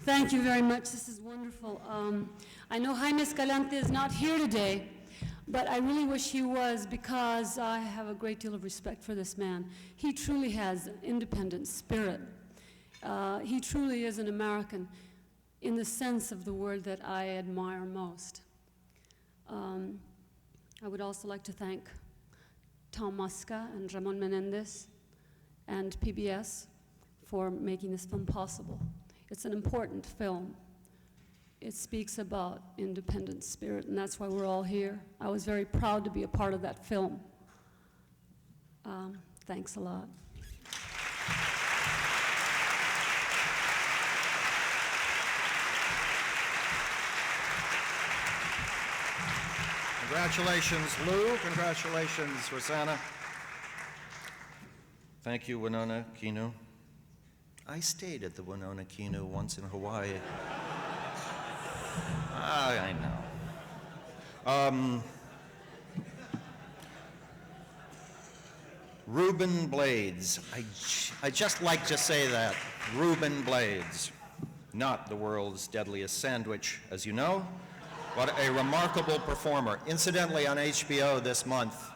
Thank you very much. This is wonderful. I know Jaime Escalante is not here today, but I really wish he was, because I have a great deal of respect for this man. He truly has an independent spirit. He truly is an American in the sense of the word that I admire most. I would also like to thank Tom Musca and Ramón Menéndez and PBS for making this film possible. It's an important film. It speaks about independent spirit, and that's why we're all here. I was very proud to be a part of that film. Thanks a lot. Congratulations, Lou. Congratulations, Rosanna. Thank you, Winona Kinu. I stayed at the Winona Kinu once in Hawaii. I know. Reuben Blades. I just like to say that. Reuben Blades. Not the world's deadliest sandwich, as you know, but a remarkable performer. Incidentally, on HBO this month,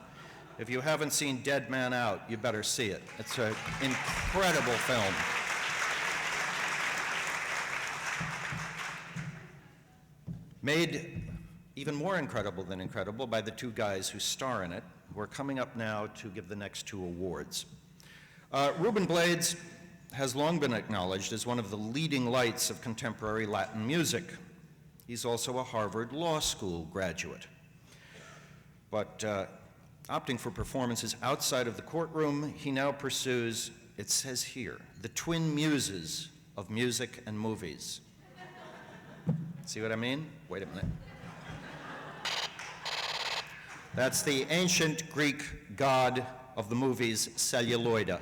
if you haven't seen Dead Man Out, you better see it. It's an incredible film. Made even more incredible than incredible by the two guys who star in it. We're coming up now to give the next two awards. Reuben Blades has long been acknowledged as one of the leading lights of contemporary Latin music. He's also a Harvard Law School graduate. But opting for performances outside of the courtroom, he now pursues, it says here, the twin muses of music and movies. See what I mean? Wait a minute. That's the ancient Greek god of the movies celluloida.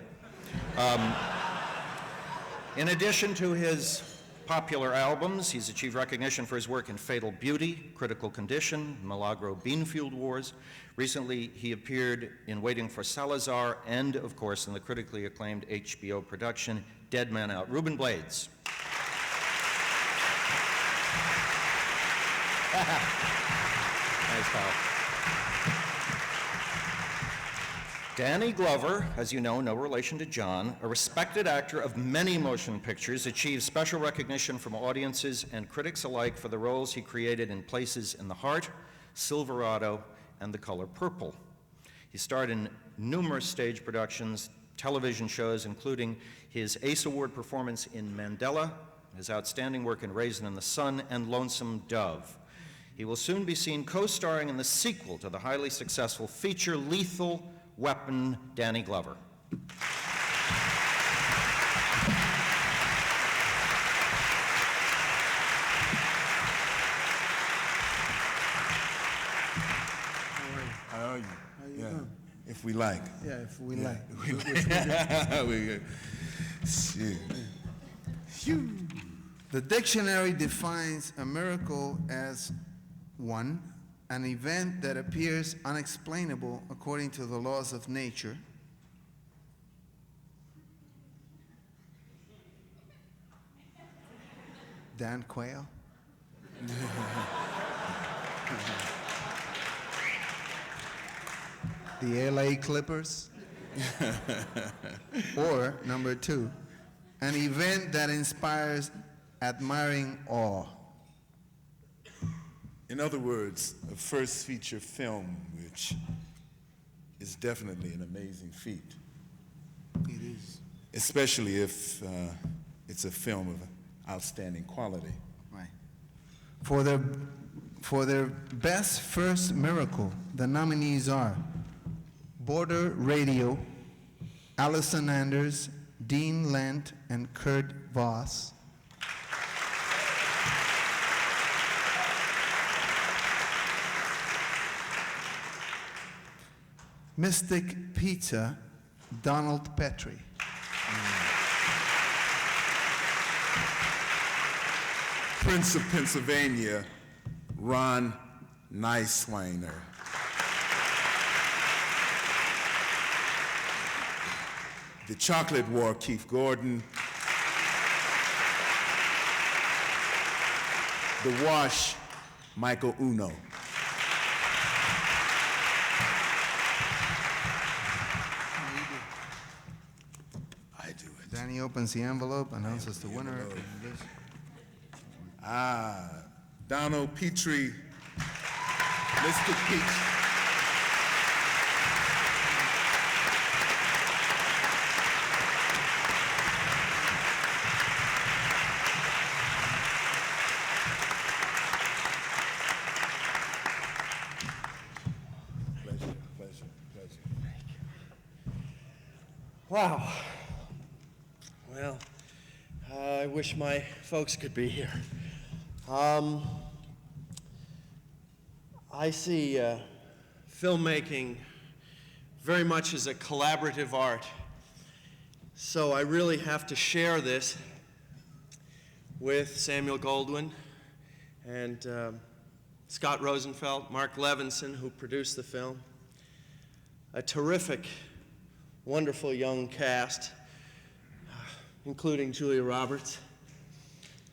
In addition to his popular albums, he's achieved recognition for his work in Fatal Beauty, Critical Condition, Milagro Beanfield Wars. Recently, he appeared in Waiting for Salazar and, of course, in the critically acclaimed HBO production Dead Man Out. Ruben Blades. Nice, pal. Danny Glover, as you know, no relation to John, a respected actor of many motion pictures, achieved special recognition from audiences and critics alike for the roles he created in Places in the Heart, Silverado, and The Color Purple. He starred in numerous stage productions, television shows, including his Ace Award performance in Mandela, his outstanding work in Raisin in the Sun, and Lonesome Dove. He will soon be seen co-starring in the sequel to the highly successful feature Lethal Weapon, Danny Glover. How are you? Yeah. If we like. Yeah, if we like. Shit. Phew. The dictionary defines a miracle as one, an event that appears unexplainable according to the laws of nature. Dan Quayle. The LA Clippers. Or, number two, an event that inspires admiring awe. In other words, a first feature film, which is definitely an amazing feat. It is. Especially if it's a film of outstanding quality. Right. For their best first miracle, the nominees are Border Radio, Allison Anders, Dean Lent, and Kurt Voss. Mystic Pizza, Donald Petrie. Prince of Pennsylvania, Ron Neisweiner. The Chocolate War, Keith Gordon. The Wash, Michael Uno. Danny opens the envelope, announces the winner. Donald Petrie, Mr. Peach. Pleasure. Wow. Well, I wish my folks could be here. I see filmmaking very much as a collaborative art. So I really have to share this with Samuel Goldwyn and Scott Rosenfeld, Mark Levinson, who produced the film. A terrific, wonderful young cast, including Julia Roberts.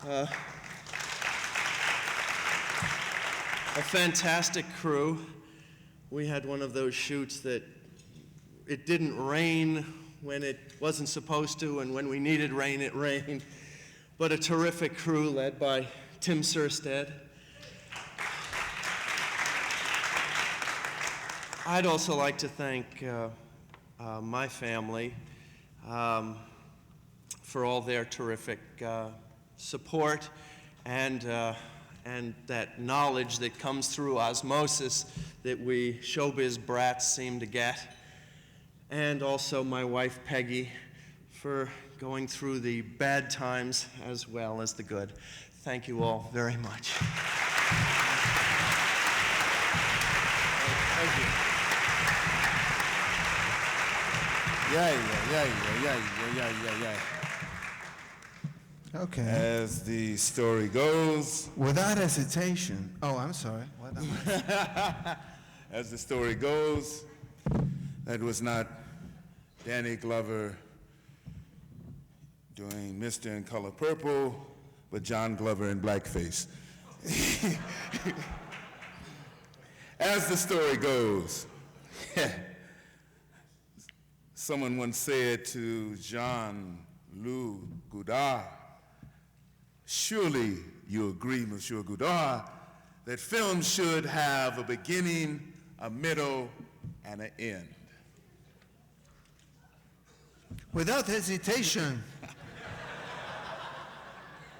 A fantastic crew. We had one of those shoots that it didn't rain when it wasn't supposed to, and when we needed rain, it rained. But a terrific crew led by Tim Surstead. I'd also like to thank my family for all their terrific support and that knowledge that comes through osmosis that we showbiz brats seem to get. And also my wife Peggy for going through the bad times as well as the good. Thank you all very much. Thank you. Okay. As the story goes. Without hesitation. Oh, I'm sorry. What am I? As the story goes, that was not Danny Glover doing Mr. in Color Purple, but John Glover in blackface. As the story goes, someone once said to Jean-Louis Godard, surely you agree, Monsieur Godard, that film should have a beginning, a middle, and an end. Without hesitation,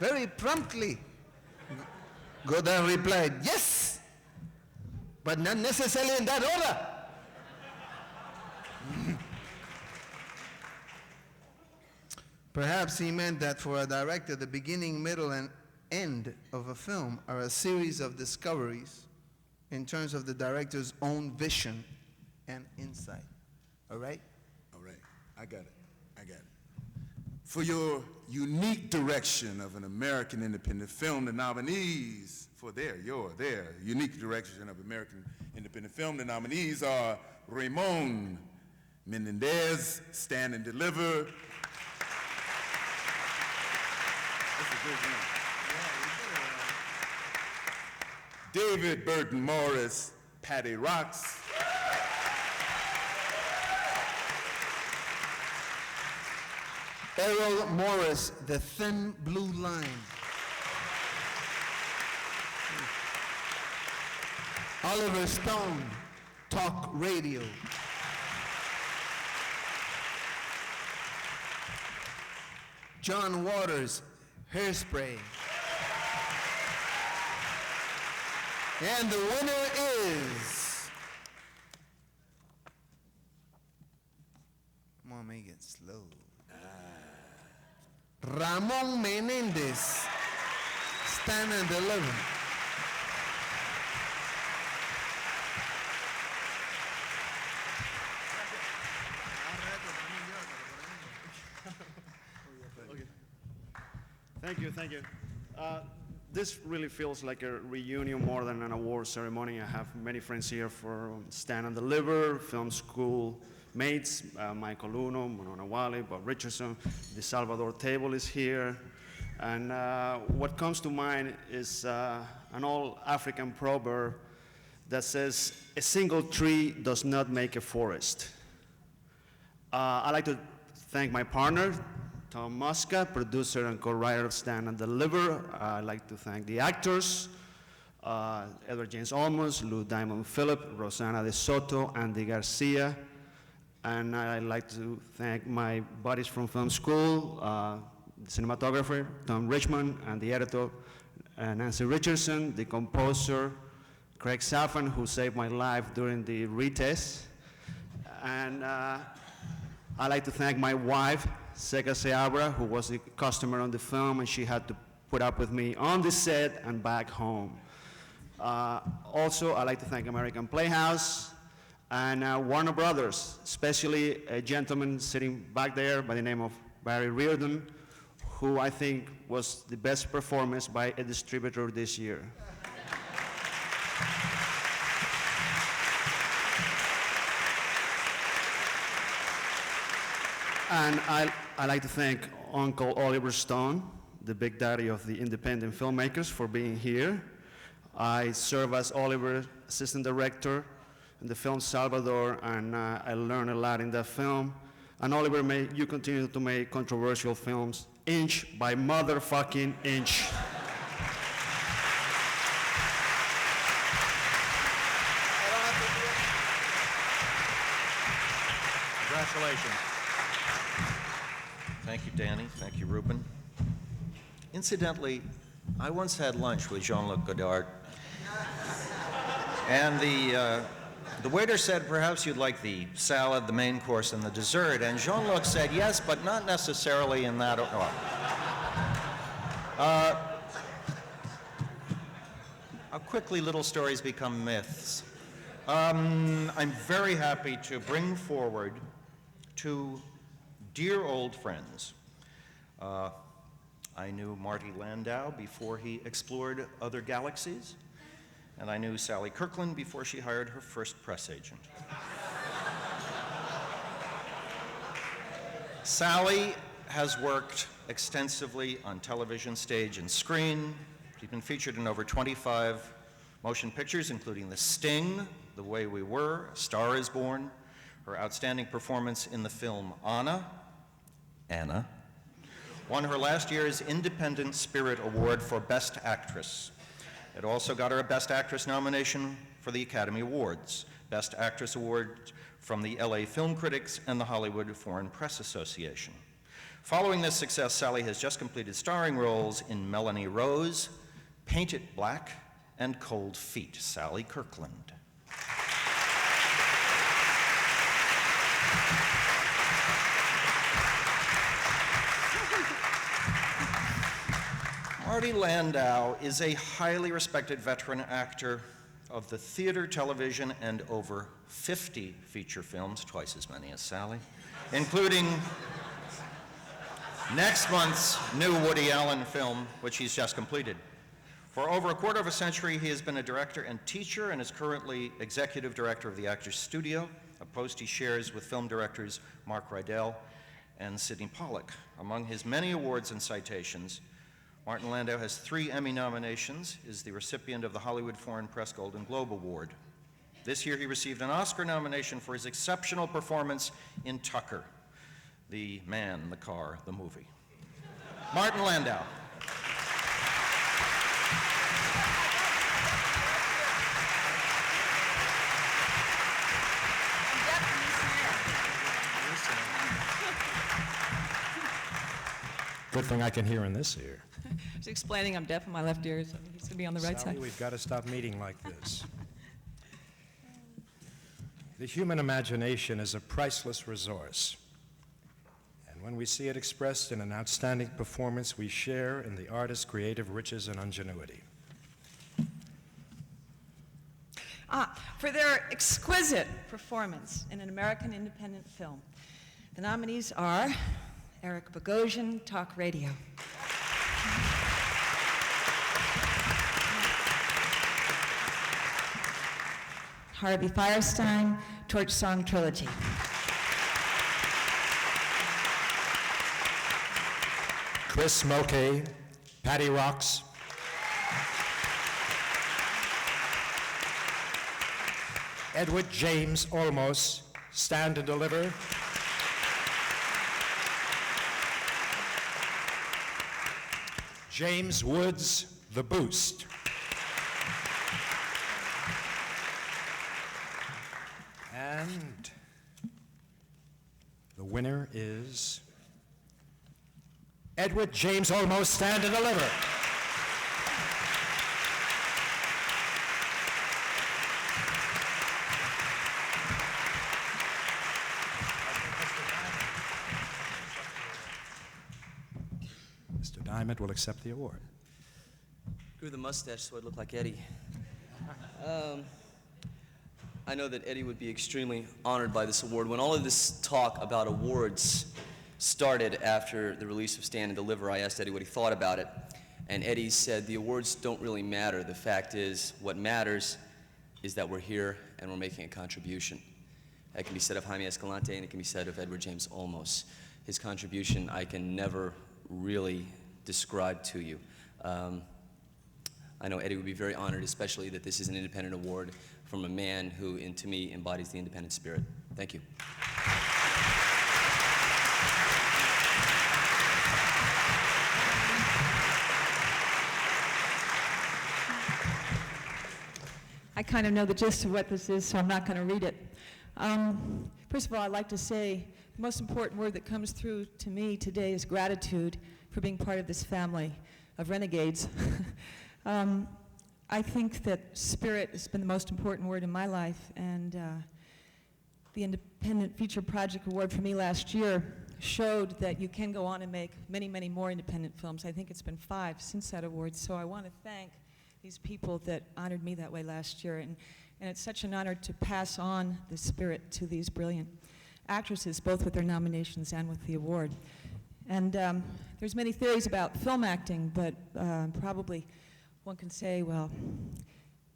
very promptly, Godard replied, yes, but not necessarily in that order. Perhaps he meant that for a director, the beginning, middle, and end of a film are a series of discoveries in terms of the director's own vision and insight. All right? All right, I got it. For your unique direction of an American independent film, the nominees for their unique direction of American independent film, the nominees are Ramón, Menéndez, Stand and Deliver. That's a good one. David Burton Morris, Patty Rocks. Errol Morris, The Thin Blue Line. Oliver Stone, Talk Radio. John Waters, Hairspray. And the winner is... Come on, make it slow. Ramón Menéndez, Stand and Deliver. Thank you. This really feels like a reunion more than an award ceremony. I have many friends here for Stand and Deliver, film school mates, Michael Uno, Winona Ryder, Bob Richardson, the Salvador table is here. And what comes to mind is an old African proverb that says, a single tree does not make a forest. I'd like to thank my partner, Tom Musca, producer and co-writer of Stand and Deliver. I'd like to thank the actors, Edward James Olmos, Lou Diamond Phillips, Rosana de Soto, Andy Garcia. And I'd like to thank my buddies from film school, the cinematographer, Tom Richmond, and the editor, Nancy Richardson, the composer, Craig Safan, who saved my life during the retest. And I'd like to thank my wife, Sega Seabra, who was a customer on the film, and she had to put up with me on the set and back home. Also, I'd like to thank American Playhouse and Warner Brothers, especially a gentleman sitting back there by the name of Barry Reardon, who I think was the best performance by a distributor this year. And I'd like to thank Uncle Oliver Stone, the big daddy of the independent filmmakers, for being here. I serve as Oliver's assistant director in the film Salvador, and I learned a lot in that film. And Oliver, may you continue to make controversial films, inch by motherfucking inch. Congratulations. Thank you, Danny. Thank you, Ruben. Incidentally, I once had lunch with Jean-Luc Godard, and the waiter said, perhaps you'd like the salad, the main course, and the dessert, and Jean-Luc said, yes, but not necessarily in that order. How quickly little stories become myths. I'm very happy to bring forward two dear old friends. I knew Marty Landau before he explored other galaxies, and I knew Sally Kirkland before she hired her first press agent. Sally has worked extensively on television, stage, and screen. She's been featured in over 25 motion pictures, including The Sting, The Way We Were, A Star is Born. Her outstanding performance in the film Anna won her last year's Independent Spirit Award for Best Actress. It also got her a Best Actress nomination for the Academy Awards, Best Actress Award from the LA Film Critics and the Hollywood Foreign Press Association. Following this success, Sally has just completed starring roles in Melanie Rose, Paint It Black, and Cold Feet. Sally Kirkland. Marty Landau is a highly respected veteran actor of the theater, television, and over 50 feature films, twice as many as Sally, including next month's new Woody Allen film, which he's just completed. For over a quarter of a century, he has been a director and teacher and is currently executive director of the Actors Studio, a post he shares with film directors Mark Rydell and Sidney Pollack. Among his many awards and citations, Martin Landau has 3 Emmy nominations, is the recipient of the Hollywood Foreign Press Golden Globe Award. This year he received an Oscar nomination for his exceptional performance in Tucker, the man, the car, the movie. Martin Landau. Good thing I can hear in this ear. I was explaining I'm deaf in my left ear, so he's going to be on the right Sally, side. we've got to stop meeting like this. The human imagination is a priceless resource. And when we see it expressed in an outstanding performance, we share in the artist's creative riches and ingenuity. For their exquisite performance in an American independent film, the nominees are Eric Bogosian, Talk Radio. Harvey Firestein, Torch Song Trilogy. Chris Mulcahy, Patty Rocks. Edward James Olmos, Stand and Deliver. James Woods, The Boost. And the winner is Edward James Olmos, Stand and Deliver. Mr. Diamond will accept the award. Grew the mustache so I'd look like Eddie. I know that Eddie would be extremely honored by this award. When all of this talk about awards started after the release of Stand and Deliver, I asked Eddie what he thought about it. And Eddie said, the awards don't really matter. The fact is, what matters is that we're here and we're making a contribution. That can be said of Jaime Escalante and it can be said of Edward James Olmos. His contribution I can never really describe to you. I know Eddie would be very honored, especially that this is an independent award from a man who, to me, embodies the independent spirit. Thank you. I kind of know the gist of what this is, so I'm not going to read it. First of all, I'd like to say the most important word that comes through to me today is gratitude for being part of this family of renegades. I think that spirit has been the most important word in my life, and the Independent Feature Project Award for me last year showed that you can go on and make many, many more independent films. I think it's been 5 since that award, so I want to thank these people that honored me that way last year, and it's such an honor to pass on the spirit to these brilliant actresses, both with their nominations and with the award. And there's many theories about film acting, but probably one can say, well,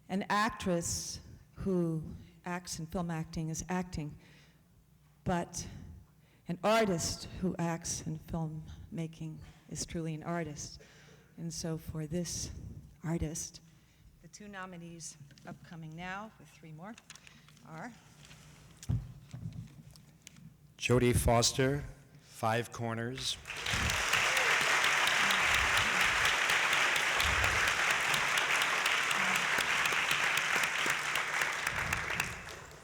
an actress who acts in film acting is acting, but an artist who acts in film making is truly an artist. And so for this artist, the two nominees upcoming now, with three more, are Jodie Foster, Five Corners.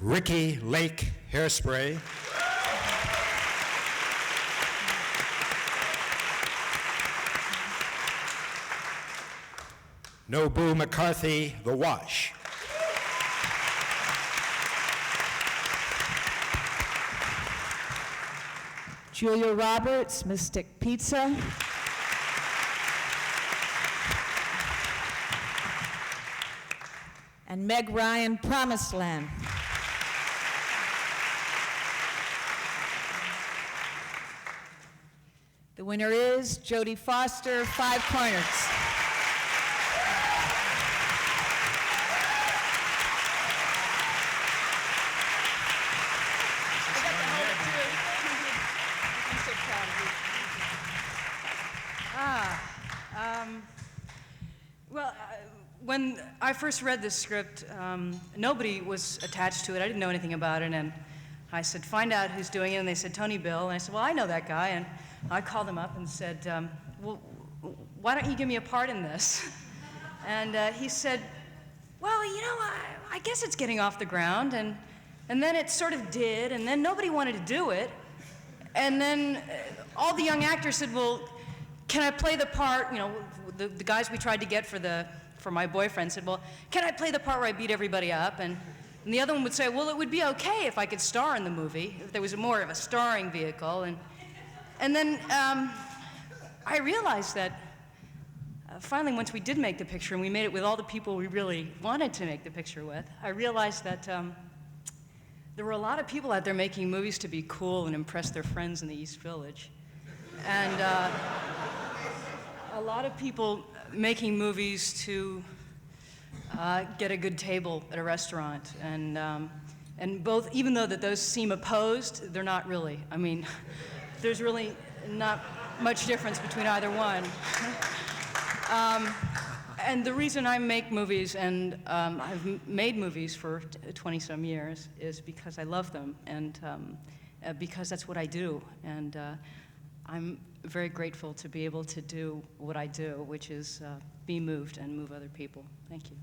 Ricky Lake, Hairspray. Nobu McCarthy, The Wash. Julia Roberts, Mystic Pizza. And Meg Ryan, Promised Land. The winner is Jodie Foster, Five Corners. When I first read this script, nobody was attached to it. I didn't know anything about it, and I said, find out who's doing it, and they said, Tony Bill, and I said, well, I know that guy, and I called him up and said, well, why don't you give me a part in this? And he said, well, you know, I guess it's getting off the ground, and then it sort of did, and then nobody wanted to do it, and then all the young actors said, well, can I play the part, you know, the guys we tried to get for my boyfriend said, well, can I play the part where I beat everybody up? And the other one would say, well, it would be okay if I could star in the movie, if there was more of a starring vehicle. And then I realized that finally, once we did make the picture, and we made it with all the people we really wanted to make the picture with, I realized that there were a lot of people out there making movies to be cool and impress their friends in the East Village. And a lot of people making movies to get a good table at a restaurant, and both, even though that those seem opposed, they're not really. I mean, there's really not much difference between either one. And the reason I make movies, and I've made movies for 20-some years, is because I love them, and because that's what I do. And I'm very grateful to be able to do what I do, which is be moved and move other people. Thank you.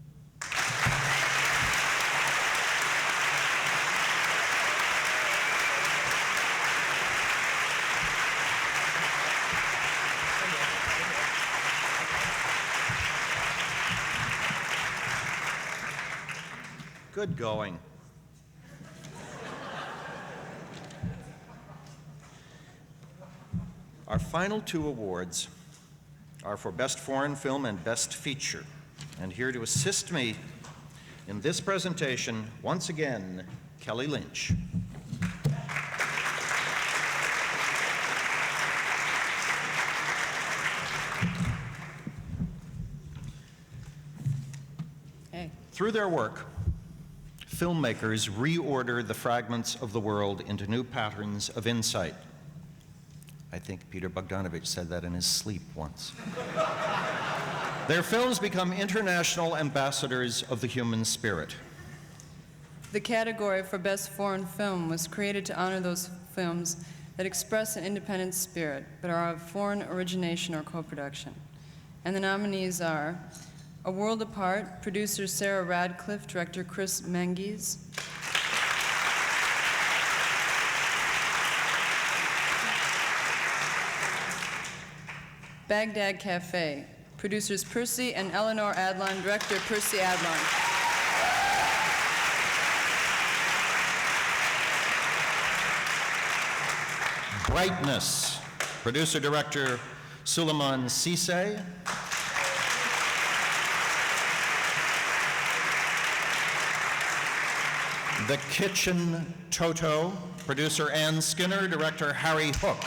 Good going. Our final two awards are for Best Foreign Film and Best Feature. And here to assist me in this presentation, once again, Kelly Lynch. Hey. Through their work, filmmakers reorder the fragments of the world into new patterns of insight. I think Peter Bogdanovich said that in his sleep once. Their films become international ambassadors of the human spirit. The category for Best Foreign Film was created to honor those films that express an independent spirit, but are of foreign origination or co-production. And the nominees are A World Apart, producer Sarah Radcliffe, director Chris Menges. Baghdad Cafe, producers Percy and Eleanor Adlon, director Percy Adlon. Lightness, producer-director Suleiman Cisse. The Kitchen Toto, producer Ann Skinner, director Harry Hook.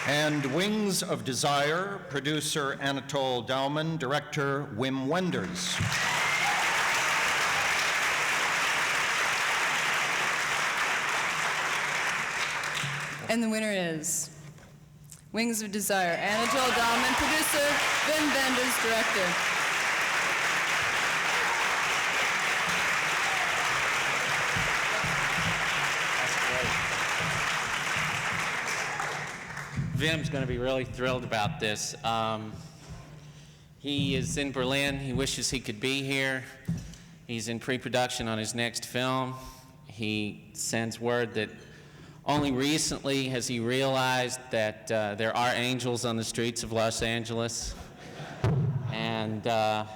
And Wings of Desire, producer Anatole Dauman, director Wim Wenders. And the winner is Wings of Desire, Anatole Dauman, producer, Wim Wenders, director. Vim's going to be really thrilled about this. He is in Berlin. He wishes he could be here. He's in pre-production on his next film. He sends word that only recently has he realized that there are angels on the streets of Los Angeles. And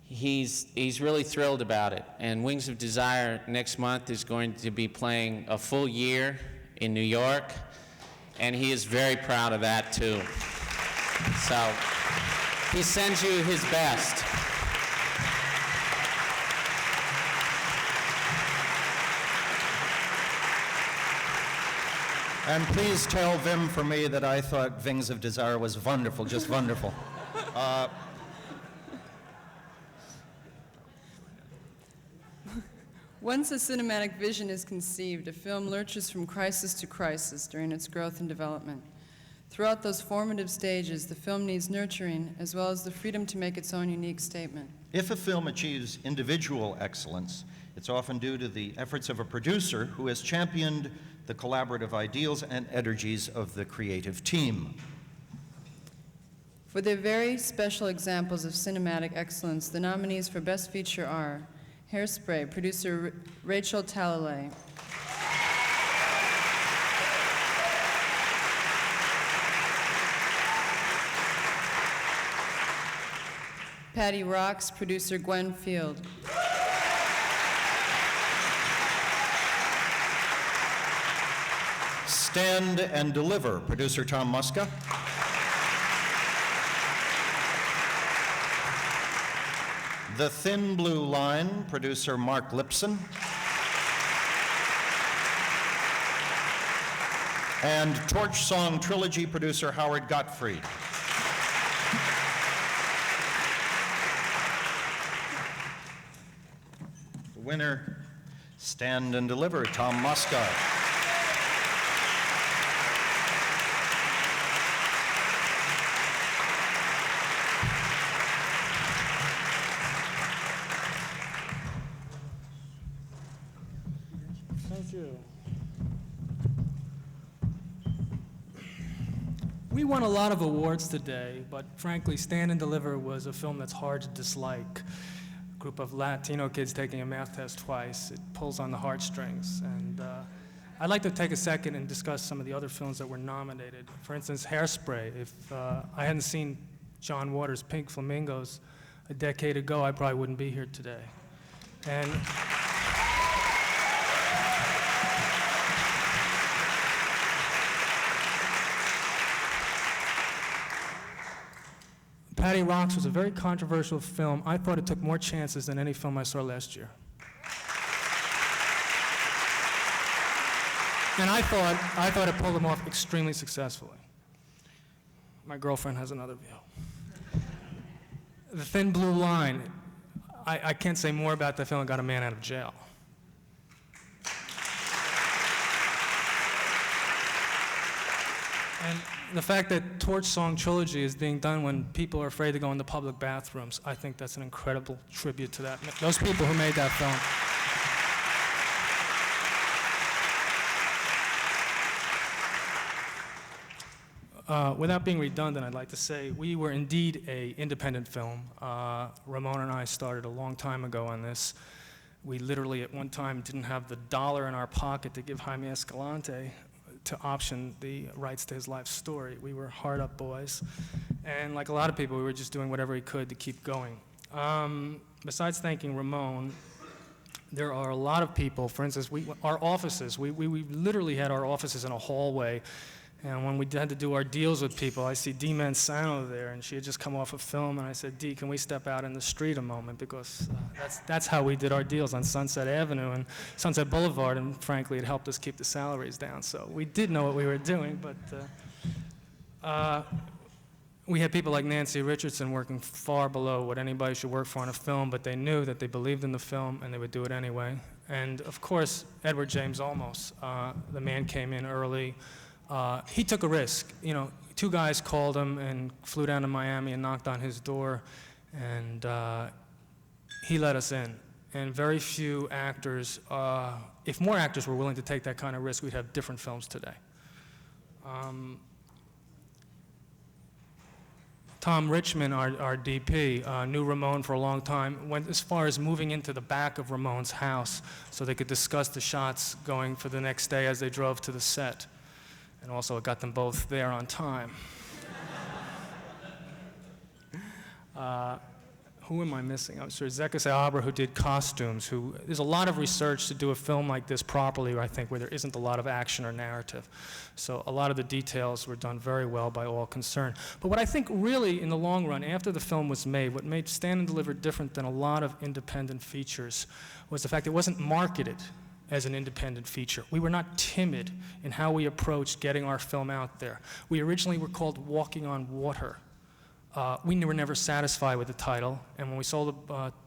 he's really thrilled about it. And Wings of Desire next month is going to be playing a full year in New York. And he is very proud of that, too. So he sends you his best. And please tell Wim for me that I thought Wings of Desire was wonderful, just wonderful. Once a cinematic vision is conceived, a film lurches from crisis to crisis during its growth and development. Throughout those formative stages, the film needs nurturing as well as the freedom to make its own unique statement. If a film achieves individual excellence, it's often due to the efforts of a producer who has championed the collaborative ideals and energies of the creative team. For their very special examples of cinematic excellence, the nominees for Best Feature are Hairspray, producer Rachel Talalay. Patty Rocks, producer Gwen Field. Stand and Deliver, producer Tom Musca. The Thin Blue Line, producer Mark Lipson. And Torch Song Trilogy, producer Howard Gottfried. The winner, Stand and Deliver, Tom Musca. We won a lot of awards today, but frankly, Stand and Deliver was a film that's hard to dislike. A group of Latino kids taking a math test twice, it pulls on the heartstrings. And I'd like to take a second and discuss some of the other films that were nominated. For instance, Hairspray. If I hadn't seen John Waters' Pink Flamingos a decade ago, I probably wouldn't be here today. And Patty Rocks was a very controversial film. I thought it took more chances than any film I saw last year. And I thought it pulled them off extremely successfully. My girlfriend has another view. The Thin Blue Line, I can't say more about that film. It got a man out of jail. And the fact that Torch Song Trilogy is being done when people are afraid to go into public bathrooms, I think that's an incredible tribute to those people who made that film. Without being redundant, I'd like to say we were indeed an independent film. Ramón and I started a long time ago on this. We literally at one time didn't have the dollar in our pocket to give Jaime Escalante to option the rights to his life story. We were hard-up boys, and like a lot of people, we were just doing whatever we could to keep going. Besides thanking Ramón, there are a lot of people, for instance, our offices, we literally had our offices in a hallway, And when we had to do our deals with people, I see Dee Mansano there, and she had just come off a film, and I said, Dee, can we step out in the street a moment? Because that's how we did our deals, on Sunset Avenue and Sunset Boulevard, and frankly, it helped us keep the salaries down. So we did know what we were doing, but we had people like Nancy Richardson working far below what anybody should work for on a film, but they knew that they believed in the film, and they would do it anyway. And of course, Edward James Olmos, the man came in early. He took a risk. You know, two guys called him and flew down to Miami and knocked on his door, and he let us in. And very few actors, if more actors were willing to take that kind of risk, we'd have different films today. Tom Richmond, our DP, knew Ramón for a long time, went as far as moving into the back of Ramon's house so they could discuss the shots going for the next day as they drove to the set. And also it got them both there on time. Who am I missing? I'm sure Zekas Abra, who did costumes, there's a lot of research to do a film like this properly, I think, where there isn't a lot of action or narrative. So a lot of the details were done very well by all concerned. But what I think really, in the long run, after the film was made, what made Stand and Deliver different than a lot of independent features was the fact it wasn't marketed as an independent feature. We were not timid in how we approached getting our film out there. We originally were called Walking on Water. We were never satisfied with the title, and when we sold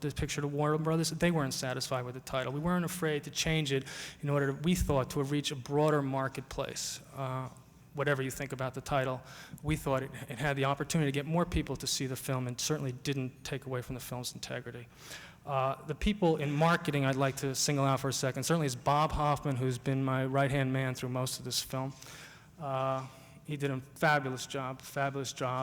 the picture to Warner Brothers, they weren't satisfied with the title. We weren't afraid to change it in order, we thought, to reach a broader marketplace. Whatever you think about the title, we thought it had the opportunity to get more people to see the film and certainly didn't take away from the film's integrity. The people in marketing I'd like to single out for a second certainly is Bob Hoffman, who's been my right-hand man through most of this film. He did a fabulous job.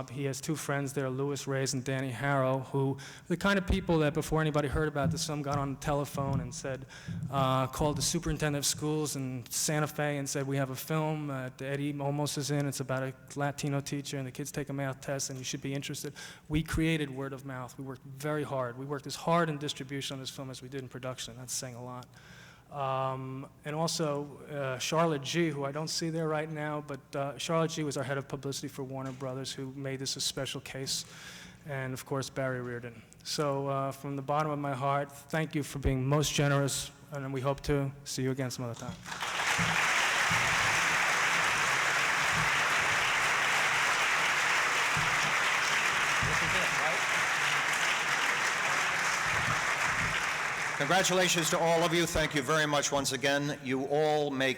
He has two friends there, Louis Reyes and Danny Harrow, who the kind of people that before anybody heard about this film got on the telephone and said, called the superintendent of schools in Santa Fe and said, we have a film that Eddie Olmos is in. It's about a Latino teacher and the kids take a math test and you should be interested. We created word of mouth. We worked very hard. We worked as hard in distribution on this film as we did in production. That's saying a lot. And also Charlotte G., who I don't see there right now, but Charlotte G. was our head of publicity for Warner Brothers, who made this a special case, and of course Barry Reardon. So from the bottom of my heart, thank you for being most generous, and we hope to see you again some other time. Congratulations to all of you. Thank you very much once again. You all make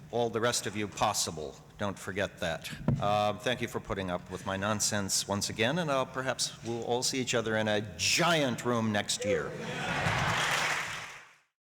all the rest of you possible. Don't forget that. Thank you for putting up with my nonsense once again, and perhaps we'll all see each other in a giant room next year.